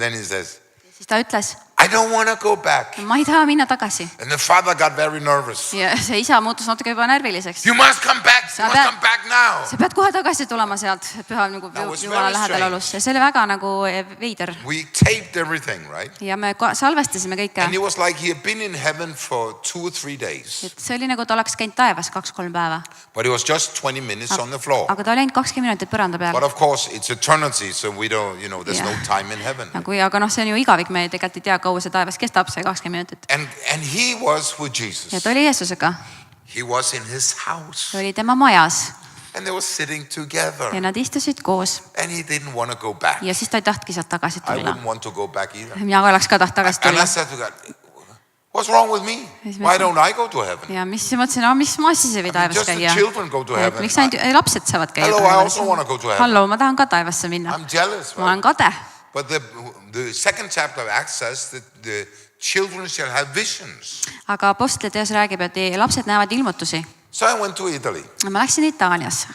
then he says, Siis ta ütles, I don't want to go back. ma ei taha minna tagasi. And the father got very nervous. Ja see isa muutus natuke juba närviliseks. You must come back. You must come back now. Sa pead kohe tagasi tulema sealt püha nagu Jumala lähedal olus. Ja see oli väga nagu veider. We taped everything, right? Ja me salvestasime kõike. And it was like he had been in heaven for 2 or 3 days. Et see oli nagu ta oleks käinud taevas 2-3 päeva. But it was just 20 minutes on the floor. Aga ta oli ainult 20 minutit põranda peal. But of course, it's eternity, so we don't, there's no time in heaven. Aga see on ju igavik, me tegelikult ei tea, kaua see taevas kestab, see 20 minutit. And he was with Jesus. Ja ta oli Jeesusega. He was in his house. Ta oli tema majas. And they were sitting together. Ja nad istusid koos. And he didn't want to go back. Ja siis ta ei tahtki sealt tagasi I tulla. wouldn't want to go back either. Mina oleks ka taht tagasi And tulla. I said to God, what's wrong with me? Why don't I go to heaven? Ja mis mõtlesin, mis ma siis ei või taevas Just the käia. children go to heaven. Miks ainult lapsed saavad käia Hello, I also want to go to heaven. Hallo, ma tahan ka taevasse minna. I'm jealous, Ma olen right? kade. But the second chapter of Acts says that the children shall have visions. Aga Apostlite teos räägib, et lapsed näevad ilmutusi. So I went to Italy. Ma läksin Itaaliasse.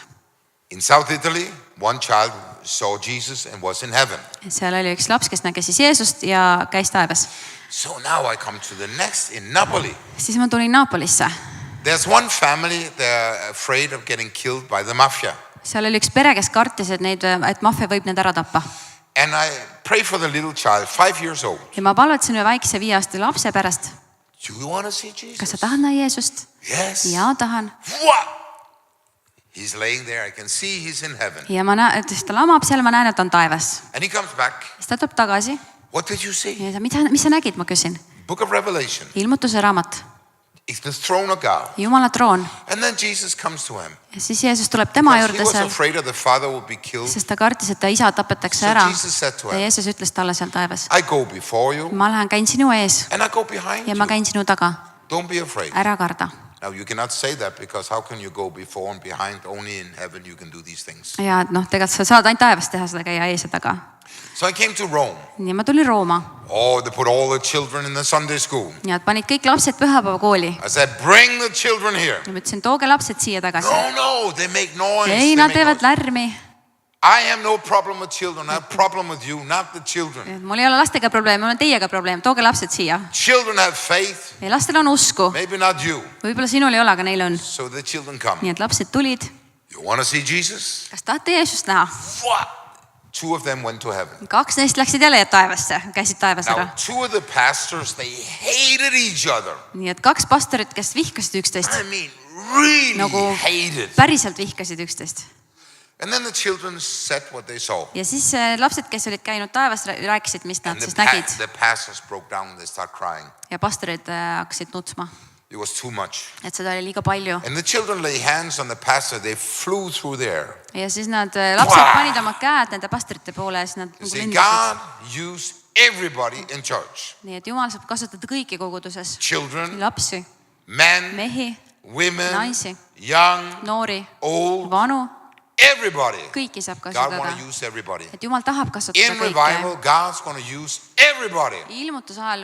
In South Italy, one child saw Jesus and was in heaven. Seal oli üks laps, kes nägi siis Jeesust ja käis taevas. So now I come to the next in Napoli. Siis ma tulin Napolisse. There's one family, they're afraid of getting killed by the mafia. Seal oli üks pere, kes kartis, et maffia võib need ära tappa. And I pray for the little child, 5 years old. Ja ma palvetasin ühe väikse 5-aastase lapse pärast. Do you want to see Jesus? Kas sa tahad näha Jeesust? Yes. Ja tahan. What? He's laying there. I can see he's in heaven. Ja ma näen, et ta lamab seal, ma näen, et ta on taevas. And he comes back. Siis ta tuleb tagasi. What did you see? Ja mis sa nägid, ma küsin. Book of Revelation. Ilmutuse raamat. It's the throne of God. Jumala troon. And then Jesus comes to him. Ja siis Jeesus tuleb tema He juurde was seal, afraid that the father would be killed. sest ta kartis, et ta isa tapetakse So ära. Jesus said to Ja him, Jeesus ütles talle seal taevas. I go before you Ma käin sinu ees and I go behind ja ma you. käin sinu taga. Don't be afraid. Ära karda. Now you cannot say that because how can you go before and behind? Only in heaven you can do these things. Ja et tegelikult sa saad ainult taevas teha seda, käia ees ja taga. So I came to Rome. Nii ma tulin Rooma. Oh, they put all the children in the Sunday school. Ja et panid kõik lapsed pühapäevakooli. I said, bring the children here. Ja ma ütlesin, tooge lapsed siia tagasi. No, they make noise. Ei, nad teevad lärmi. I have no problem with children. I have problem with you, not the children. Mul ei ole lastega probleem, mul on teiega probleem. Tooge lapsed siia. Children have faith. Ja lastel on usku. Maybe not you. Võib-olla sinul ei ole, aga neil on. So the children come. Nii et lapsed tulid. You want to see Jesus? Kas tahate Jeesust näha? What? 2 of them went to heaven. 2 neist läksid jälle taevasse, käisid taevas Now, ära. 2 of the pastors, they hated each other. Nii et 2 pastorit, kes vihkasid üksteist. I mean, really Nagu hated. päriselt vihkasid üksteist. And then the children said what they saw. Ja siis lapsed, kes olid käinud taevas, rääkisid, mis nad And siis nägid. the pastors broke down and they start crying. Ja pastorid hakkasid nutsma, It was too much. et seda oli liiga palju. And the children lay hands on the pastor. They flew through the air. Ja siis nad, lapsed panid oma käed nende pastorite poole ja siis nad You nagu see, lendasid. God used everybody in church. Nii et Jumal saab kasutada kõiki koguduses. Children, Lapsi, men, mehi, women, naisi, young, noori, old, vanu, everybody. kõiki saab God kasutada. want to use everybody. Et Jumal tahab kasutada In revival, kõike. God's going to use everybody. Ilmutuse ajal,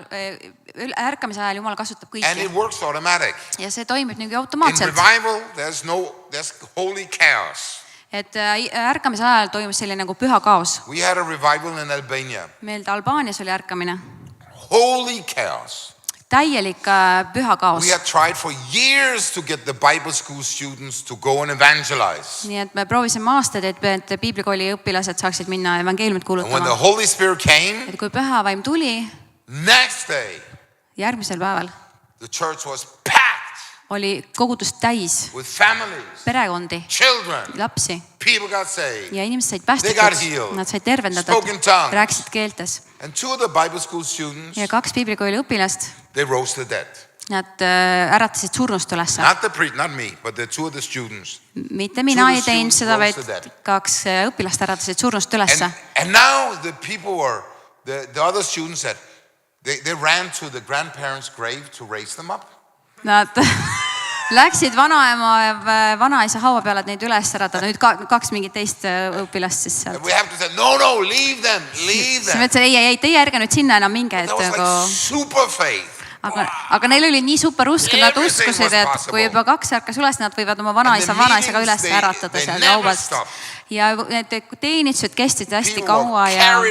ärkamise ajal Jumal kasutab And it kõiki. works automatic. Ja see toimib nagu In automaatselt. revival, there's holy chaos. Et ärkamise ajal toimus selline nagu püha kaos. We had a revival in Albania. Meil Albaanias oli ärkamine. Holy chaos. Täielik püha kaos. We had tried for years to get the Bible school students to go and evangelize. Nii et me proovisime aastaid, et piiblikooli õpilased saaksid minna evangeeliumit And when the kuulutama. Holy Spirit came, Et kui püha vaim tuli, next day, järgmisel päeval the church was packed oli kogudus täis with families, perekondi, children. lapsi People got saved. ja inimesed said They got päästetud, healed. nad said tervendatud, Spoke in tongues. rääkisid keeltes And 2 of the Bible school students, ja 2 piiblikooli õpilast, they rose the dead. Nad äratasid surnust ülesse. Not me, but the two of the students. Mitte mina ei teinud seda, vaid 2 õpilast äratasid surnust ülesse. And now the people were, the other students said, they ran to the grandparents' grave to raise them up. Nad läksid vanaema ja vanaisa haua peale, et neid üles äratada. Nüüd 2 mingit teist õpilast siis sealt. We have to say, no, leave them. Siis me ütlesin, ei, teie ärge nüüd sinna enam minge. That was like super faith. Aga neil oli nii super usk, et nad uskusid, et kui juba 2 ärkas üles, nad võivad oma vanaisa ka üles äratada seal laubalt. Ja need teenistused kestsid hästi kaua ja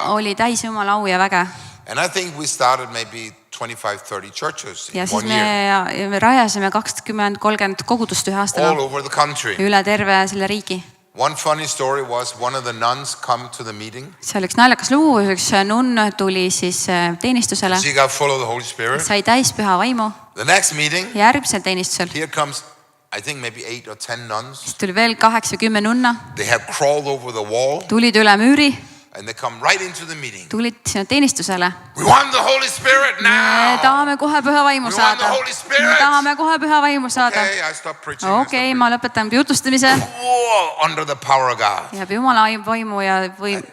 oli täis Jumala au ja väge. And I think we started maybe 25-30 churches in ja siis one year. me rajasime 20-30 kogudust ühe aastaga all over the country. Üle terve selle riigi. One funny story was one of the nuns come to the meeting. See oli üks naljakas lugu, üks nunn tuli siis teenistusele. She got full of the Holy Spirit. Sai täis püha vaimu. The next meeting. Järgmisel teenistusel. Here comes I think maybe 8 or 10 nuns. Siis tuli veel 8 või 10 nunna. They have crawled over the wall. Tulid üle müüri. And they come right into the meeting. Tulid sinna teenistusele. We want the Holy Spirit now. Me tahame kohe püha vaimu saada. We want the Holy Spirit. Me tahame kohe püha vaimu saada. Okay, I stop preaching. Okay, ma lõpetan jutustamise. Under the power of God. Jääb Jumala vaimu ja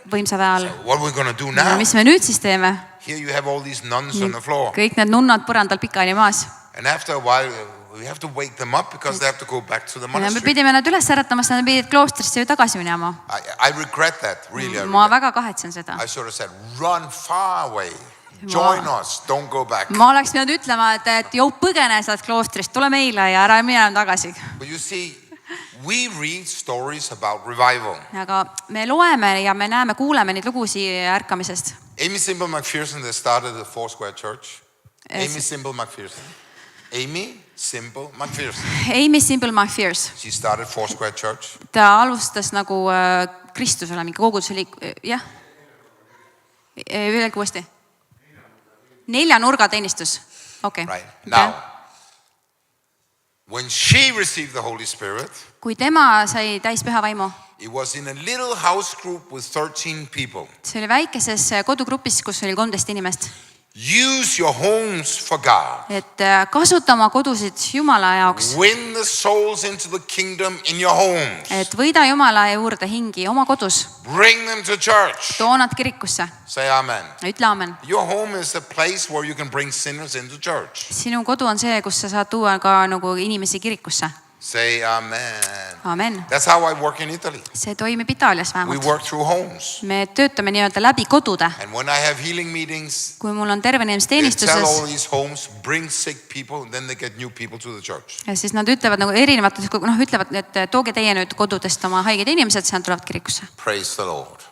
võimsa väe all. What we're going to do now? Mis me nüüd siis teeme? Here you have all these nuns on the floor. Kõik need nunnad põrandal pikali maas. And after a while we have to wake them up because they have to go back to the Ja me monastery. pidime nad üles äratama, sest nad pidid kloostrisse ju tagasi minema. I regret that, really. Ma väga kahetsen seda. I sort of said, run far away. Join us, don't go back. Ma oleks pidanud ütlema, et jou põgene sealt kloostrist, tule meile ja ära mine tagasi. But you see, we read stories about revival. Aga me loeme ja me näeme, kuuleme neid lugusi ärkamisest. Amy Simple McPherson, they started the Foursquare Church. Amy Simple McPherson. Amy Simple McPherson. She started Foursquare Church. Ta alustas nagu Kristusele mingi koguduse jah. Öelge uuesti. 4 nurga teenistus. Okay. Right. Now, when she received the Holy Spirit, kui tema sai täis püha vaimu, it was in a little house group with 13 people. See oli väikeses kodugrupis, kus oli 13 inimest. Use your homes for God. Et kasuta oma kodusid Jumala jaoks. Win the souls into the kingdom in your homes. Et võida Jumala juurde hingi oma kodus. Bring them to church. Too nad kirikusse. Say amen. Ütle amen. Your home is a place where you can bring sinners into church. Sinu kodu on see, kus sa saad tuua ka nagu inimesi kirikusse. Say amen. Amen. That's how I work in Italy. See toimib Itaalias We vähemalt. work through homes. Me töötame nii-öelda läbi kodude. And when I have healing meetings, Kui mul on tervenemise they tell all teenistuses, these homes, bring sick people, and then they get new people to the church. ja siis nad ütlevad nagu erinevates, ütlevad, et tooge teie nüüd kodudest oma haiged inimesed, siis nad tulevad kirikusse. Praise the Lord.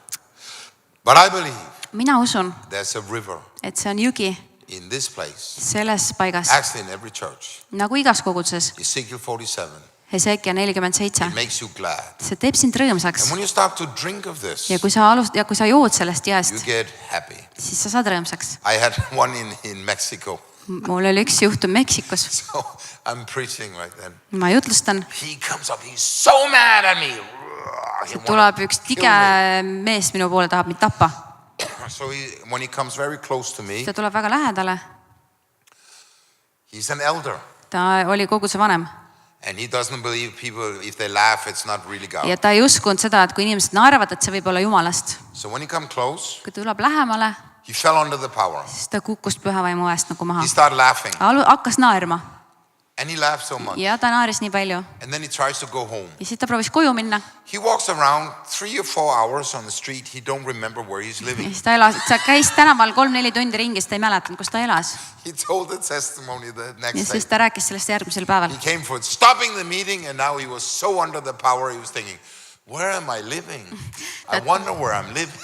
But I believe Mina usun, there's a river et see on jõgi in this place, selles paigas, actually in every church. nagu igas koguduses. Ezekiel 47. Hesekia 47. It makes you glad. See teeb sind rõõmsaks. And when you start to drink of this, Ja kui sa jood sellest you jääst, get happy. siis sa saad rõõmsaks. I had one in Mexico. Mul oli üks juhtum Meksikos. So I'm preaching right then. Ma jutlustan. He comes up, he's so mad at me. He Tuleb wanna üks kill tige me. mees minu poole, tahab mind tappa. So when he comes very close to me, Ta tuleb väga lähedale. he's an elder. Ta oli koguduse vanem. And he doesn't believe people, if they laugh, it's not really God. Ja ta ei uskunud seda, et kui inimesed naeravad, et see võib olla Jumalast. So when he come close, Kui tuleb lähemale, he fell under the power. siis ta kukkus pühavaimu eest nagu maha. He started laughing. Hakkas naerma. And he laughed so much. Ja ta naeris nii palju. And then he tries to go home. Ja siis ta proovis koju minna. He walks around 3 or 4 hours on the street. He don't remember where he's Ja living. siis ta käis tänaval 3-4 tundi ringis, ta ei mäletanud, kus ta elas. He told the testimony the Ja next day. siis ta rääkis sellest järgmisel päeval. He came for stopping the meeting and now he was so under the power he was thinking, where am I living? I wonder where I'm living.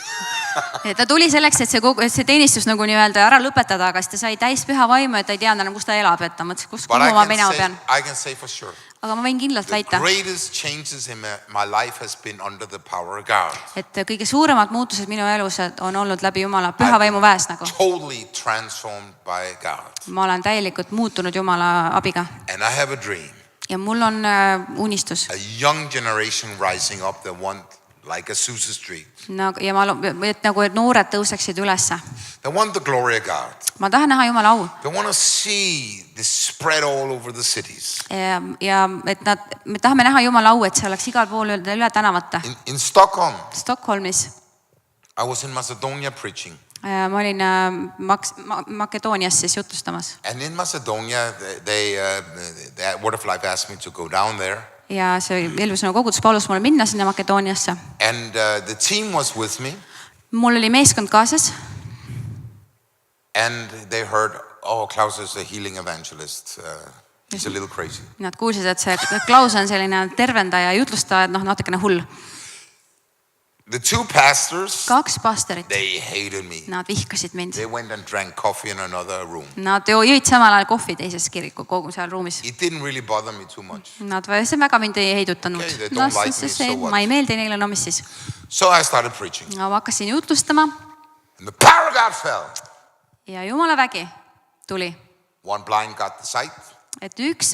Ta tuli selleks, et see teenistus nagu nii-öelda ära lõpetada, aga siis ta sai täis püha vaimu, et ta ei teadnud enam, kus ta elab, et ta mõtles, kuhu ma minema pean. I can say for sure. Aga ma võin kindlalt The väita, greatest changes in my life has been under the power of God. et kõige suuremad muutused minu elus on olnud läbi Jumala püha vaimu väes nagu. Totally transformed by God. Ma olen täielikult muutunud Jumala abiga. And I have a dream. Ja mul on unistus. A young generation rising up that want like Azusa Street. ja et nagu et noored tõuseksid ülesse. They want the glory of God. Ma tahan näha Jumala au. They want to see this spread all over the cities. Ja et me tahame näha Jumala au, et see oleks igal pool üle tänavate. In Stockholm, Stockholmis. I was in Macedonia preaching. Ma olin Makedoonias siis jutustamas. And in Macedonia, they Word of Life asked me to go down there. Ja see Elvusõna kogudus palus mulle minna sinna Makedooniasse. And the team was with me. Mul oli meeskond kaasas. And they heard, oh, Klaus is a healing evangelist. He's a little crazy. Nad kuulsid, et see Klaus on selline tervendaja ja jutlustaja, et natukene hull. The two pastors, 2 pastorit. they hated me. Nad vihkasid mind. They went and drank coffee in another room. Nad jõid samal ajal kohvi teises kiriku kogu seal ruumis. It didn't really bother me too much. Nad väga mind ei heidutanud. Okay, they don't like me, so what? Ma ei meeldi neile, no mis siis. So I started preaching. Ma hakkasin jutlustama. And the power of God fell. Ja Jumala vägi tuli. One blind got the sight. Et üks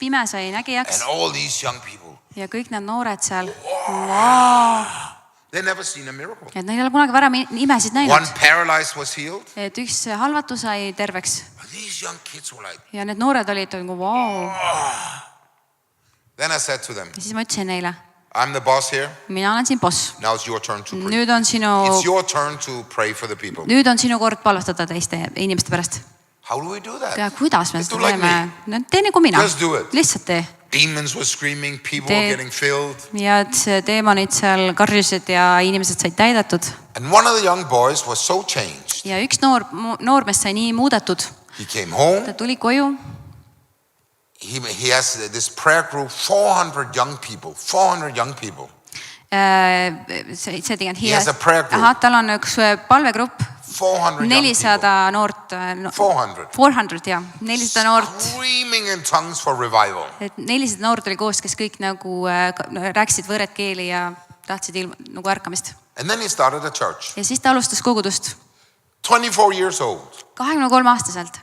pime sai nägijaks. And all these young people. Ja kõik need noored seal. Wow. They never seen a miracle. Et neil ei ole kunagi varem imesid näinud. One paralyzed was healed. Et üks halvatu sai terveks. But these young kids were like. Ja need noored olid nagu wow. Then I said to them. Ja siis ma ütlesin neile. I'm the boss here. Mina olen siin boss. Now it's your turn to pray. Nüüd on sinu. It's your turn to pray for the people. Nüüd on sinu kord palvetada teiste inimeste pärast. How do we do that? Ja kuidas me seda like teeme? No tee nagu mina. Just do it. Lihtsalt tee. Demons were screaming, people were getting filled. Ja et deemonid seal karjusid ja inimesed said täidetud. And one of the young boys was so changed. Ja üks noormees sai nii muudetud. He came home. Ta tuli koju. He has this prayer group, 400 young people. 400 young people. He has a prayer group. Tal on üks palvegrupp. 400 noort. 400 ja 400 noort. Screaming in tongues for revival. Et 400 noort oli koos, kes kõik nagu rääkisid võõret keeli ja tahtsid nagu ärkamist. And then he started a church. Ja siis ta alustas kogudust. 24 years old. 23 aastaselt.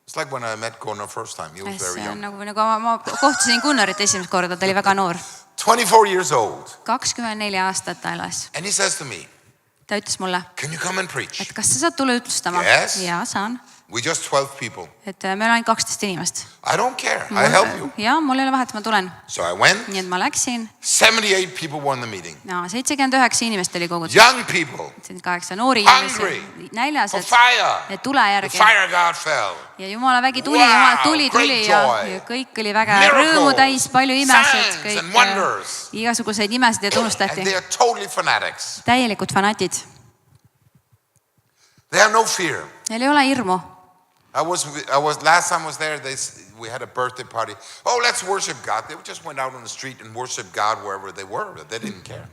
It's like when I met Gunnar first time. He was very young. Nagu ma kohtusin Gunnarit esimest korda, ta oli väga noor. 24 years old. 24 aastat ta elas. And he says to me. Ta ütles mulle. Can you come and preach? Et kas sa saad tulla ütlustama? Yes. Ja, saan. We just 12 people. Et meil on ainult 12 inimest. I don't care. I help you. Ja, mul ei ole vahet, ma tulen. So I went. Nii et ma läksin. 78 people were in the meeting. No, 79 inimest oli kogudus. Young people. 8 noori hungry. inimesi. Näljased. For fire. Et tule järgi. The fire God fell. Ja Jumala vägi tuli, Jumala tuli ja kõik oli väga rõõmu täis, palju imesid, kõik igasuguseid imesid ja tunnustati. And they are totally fanatics. Täielikud fanatid. They have no fear. Neil ei ole hirmu. Last time I was there, we had a birthday party. Oh, let's worship God. They just went out on the street and worshiped God wherever they were. They didn't care.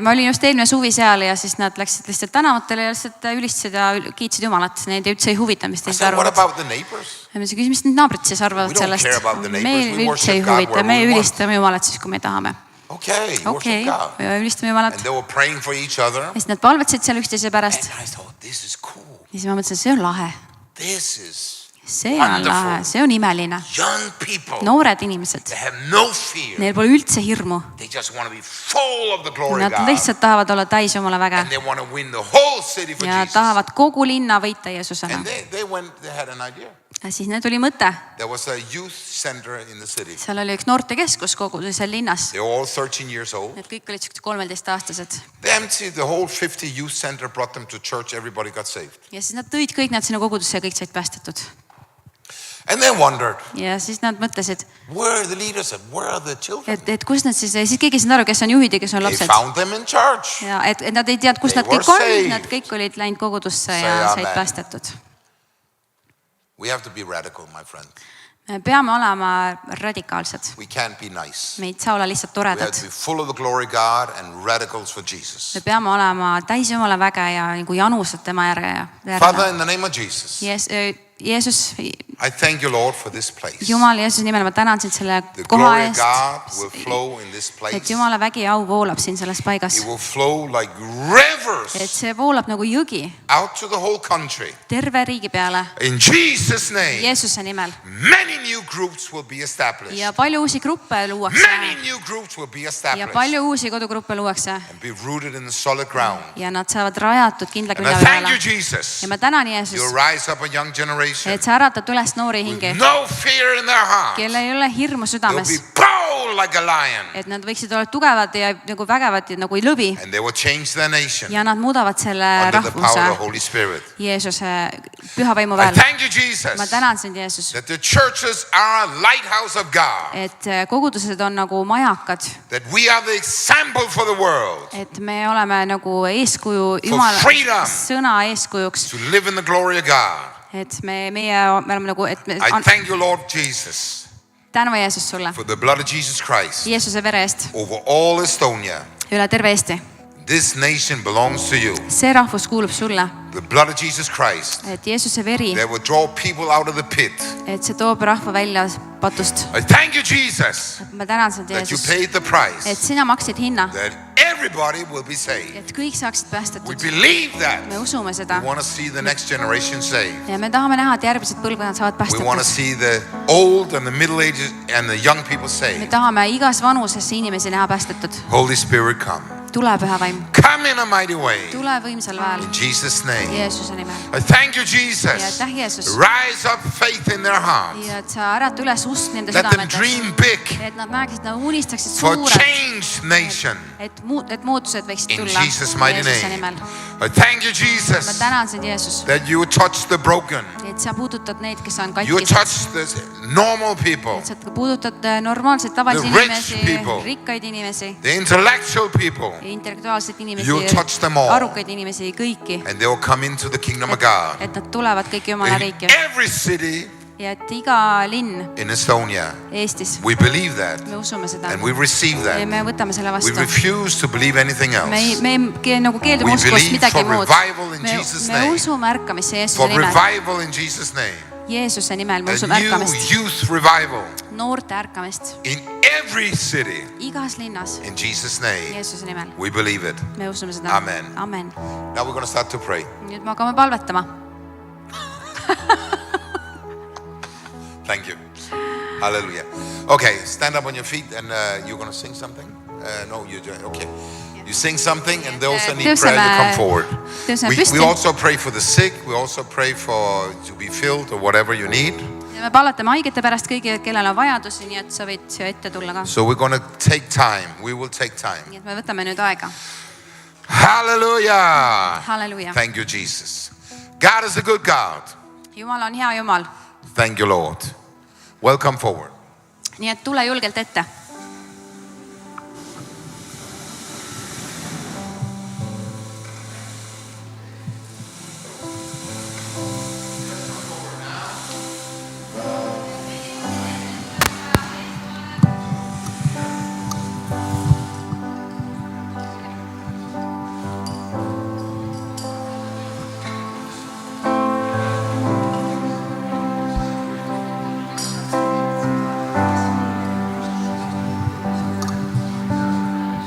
Ma olin just eelmine suvi seal ja siis nad läksid lihtsalt tänavatele ja lihtsalt ülistasid ja kiitsid Jumalat. Neid üldse ei huvita, mis teised arvavad. What about the neighbors? Ja ma küsin, mis need naabrid siis arvavad sellest? Meil üldse ei huvita. Me ülistame Jumalat siis, kui me tahame. Okay, worship God. Ja ülistame Jumalat. And they were praying for each other. Ja siis nad palvetsid seal üksteise pärast. And I thought, this is cool. Ja siis ma mõtlesin, see on lahe. This is see on lahe, see on imeline. Young people. Noored inimesed. They have no fear. Neil pole üldse hirmu. They just want to be full of the glory of God. Nad lihtsalt tahavad olla täis Jumala väge. And they want to win the whole city for ja Jesus. Tahavad kogu linna võita Jeesusele. And they had an idea. Ja siis neil tuli mõte. There was a youth center in the city. Seal oli üks noortekeskus kogu seal linnas. They were all 13 years old. Need kõik olid 13-aastased. They emptied the whole 50 youth center, brought them to church, everybody got saved. Ja siis nad tõid kõik nad sinna kogudusse ja kõik said päästetud. And they wondered. Ja siis nad mõtlesid. Where are the leaders and where are the children? Et kus nad siis keegi ei saanud aru, kes on juhid ja kes on lapsed. They found them in church. Ja et nad ei teadnud, kus nad kõik on. Nad kõik olid läinud kogudusse ja said päästetud. We have to be radical, my friend. Me peame olema radikaalsed. We can't be nice. Me ei saa olla lihtsalt toredad. We have to be full of the glory of God and radicals for Jesus. Me peame olema täis Jumala väge ja nagu janused tema järge. Father, in the name of Jesus. Jeesus, I thank you, Lord, for this place. Jumal, Jeesuse nimel ma tänan sind selle The koha glory of God will eest, flow in this et place. Jumala vägi ja au voolab siin selles paigas. It will flow like Et rivers see voolab nagu jõgi out to the whole country. terve riigi peale. In Jesus' name, Jeesuse nimel. many new groups will be established. Ja palju uusi gruppe luuakse. Many new groups will be Ja established palju uusi kodugruppe luuakse. and be rooted in the solid ground. Ja nad saavad rajatud kindla And külje I thank you, peale. Jesus. Ja ma tänan You'll Jeesus, rise up a young generation et sa äratad üles noori with hingi, no fear in their heart. kellel ei ole hirmu They'll be südames. bold like a lion. Et nad võiksid olla tugevad ja nagu vägevad ja nagu lõvi. And they will change their nation Ja nad muudavad selle under the power of the rahvuse Holy Spirit. Jeesuse püha vaimu I peal. thank you, Ma Jesus, tänan sind, Jeesus, that the churches are a lighthouse of God. et kogudused on nagu majakad, That we are the example for the world et me oleme nagu eeskuju, Jumala freedom. sõna eeskujuks, to live in the glory of God. et me oleme nagu, et me I thank you, Lord Jesus, täname Jeesus sulle for the blood of Jesus Christ Jeesuse vere eest over all Estonia. üle terve Eesti. This nation belongs to you. See rahvus kuulub sulle, The blood of Jesus Christ et Jeesuse veri, that will draw people out of the pit. et see toob rahva välja patust. I thank you, Jesus, Ma tänan sind, that you Jeesus, paid the et price, sina maksid hinna, that everybody will be saved. et kõik saaksid We päästetud. believe that. Me usume seda We want to see the next generation saved. ja me tahame näha, et järgmised põlvkonnad saavad We want to päästetud. see the old and the middle ages and the young people Me saved. tahame igas vanusesse inimesi näha päästetud. Holy Spirit, come. Tule, püha vaim, Come in a mighty way. tule võimsal väel In Jesus' name. Jeesuse nimel. I thank you, Ja Jesus. aitäh, Jeesus, Rise up faith in their hearts. ja et sa ärata üles usk nende Let them südametes, dream big et nad näeksid, nad unistaksid for suurelt, change nation. et muutused võiksid In tulla Jesus' mighty Jeesuse name. nimel. I thank you, Ma Jesus, tänan sind, Jeesus, that you touch the broken. et sa puudutad neid, kes on You katkised. touch the normal people, Et sa puudutad normaalseid tavalisi The rich inimesi, people. rikkaid inimesi, the intellectual people, intellektuaalseid inimesi, You touch them all. arukaid inimesi, kõiki. and they will come into the kingdom of God. Et nad tulevad kõik Jumala In riiki every city ja et iga linn in Estonia, Eestis, we believe that me usume seda and we receive ja that. me võtame selle We vastu. refuse to believe anything else. me nagu keeldume We uskust believe midagi for muud. revival in Jesus' me name. usume ärkamisse Jeesuse For nimel. revival in Jesus' name. Jeesuse nimel me A usume new ärkamist, youth revival noorte ärkamist in every city igas linnas in Jesus' name. Jeesuse nimel. We believe it. Me usume seda. Amen. Amen. Now we're going to start to pray. Nüüd me hakkame palvetama. Thank you. Hallelujah. Okay, stand up on your feet and you're going to sing something? No, you're just, okay. You sing something and those that need prayer, you come forward. We also pray for the sick. We also pray for to be filled or whatever you need. Ja me palvetame haigete pärast kõigi, kellel on vajadusi, nii et sa võid siia ette tulla ka. So we're going to take time. We will take time. Nii et me võtame nüüd aega. Hallelujah. Halleluuja. Thank you, Jesus. God is a good God. Jumal on hea Jumal. Thank you, Lord. Welcome forward. Nii et tule julgelt ette.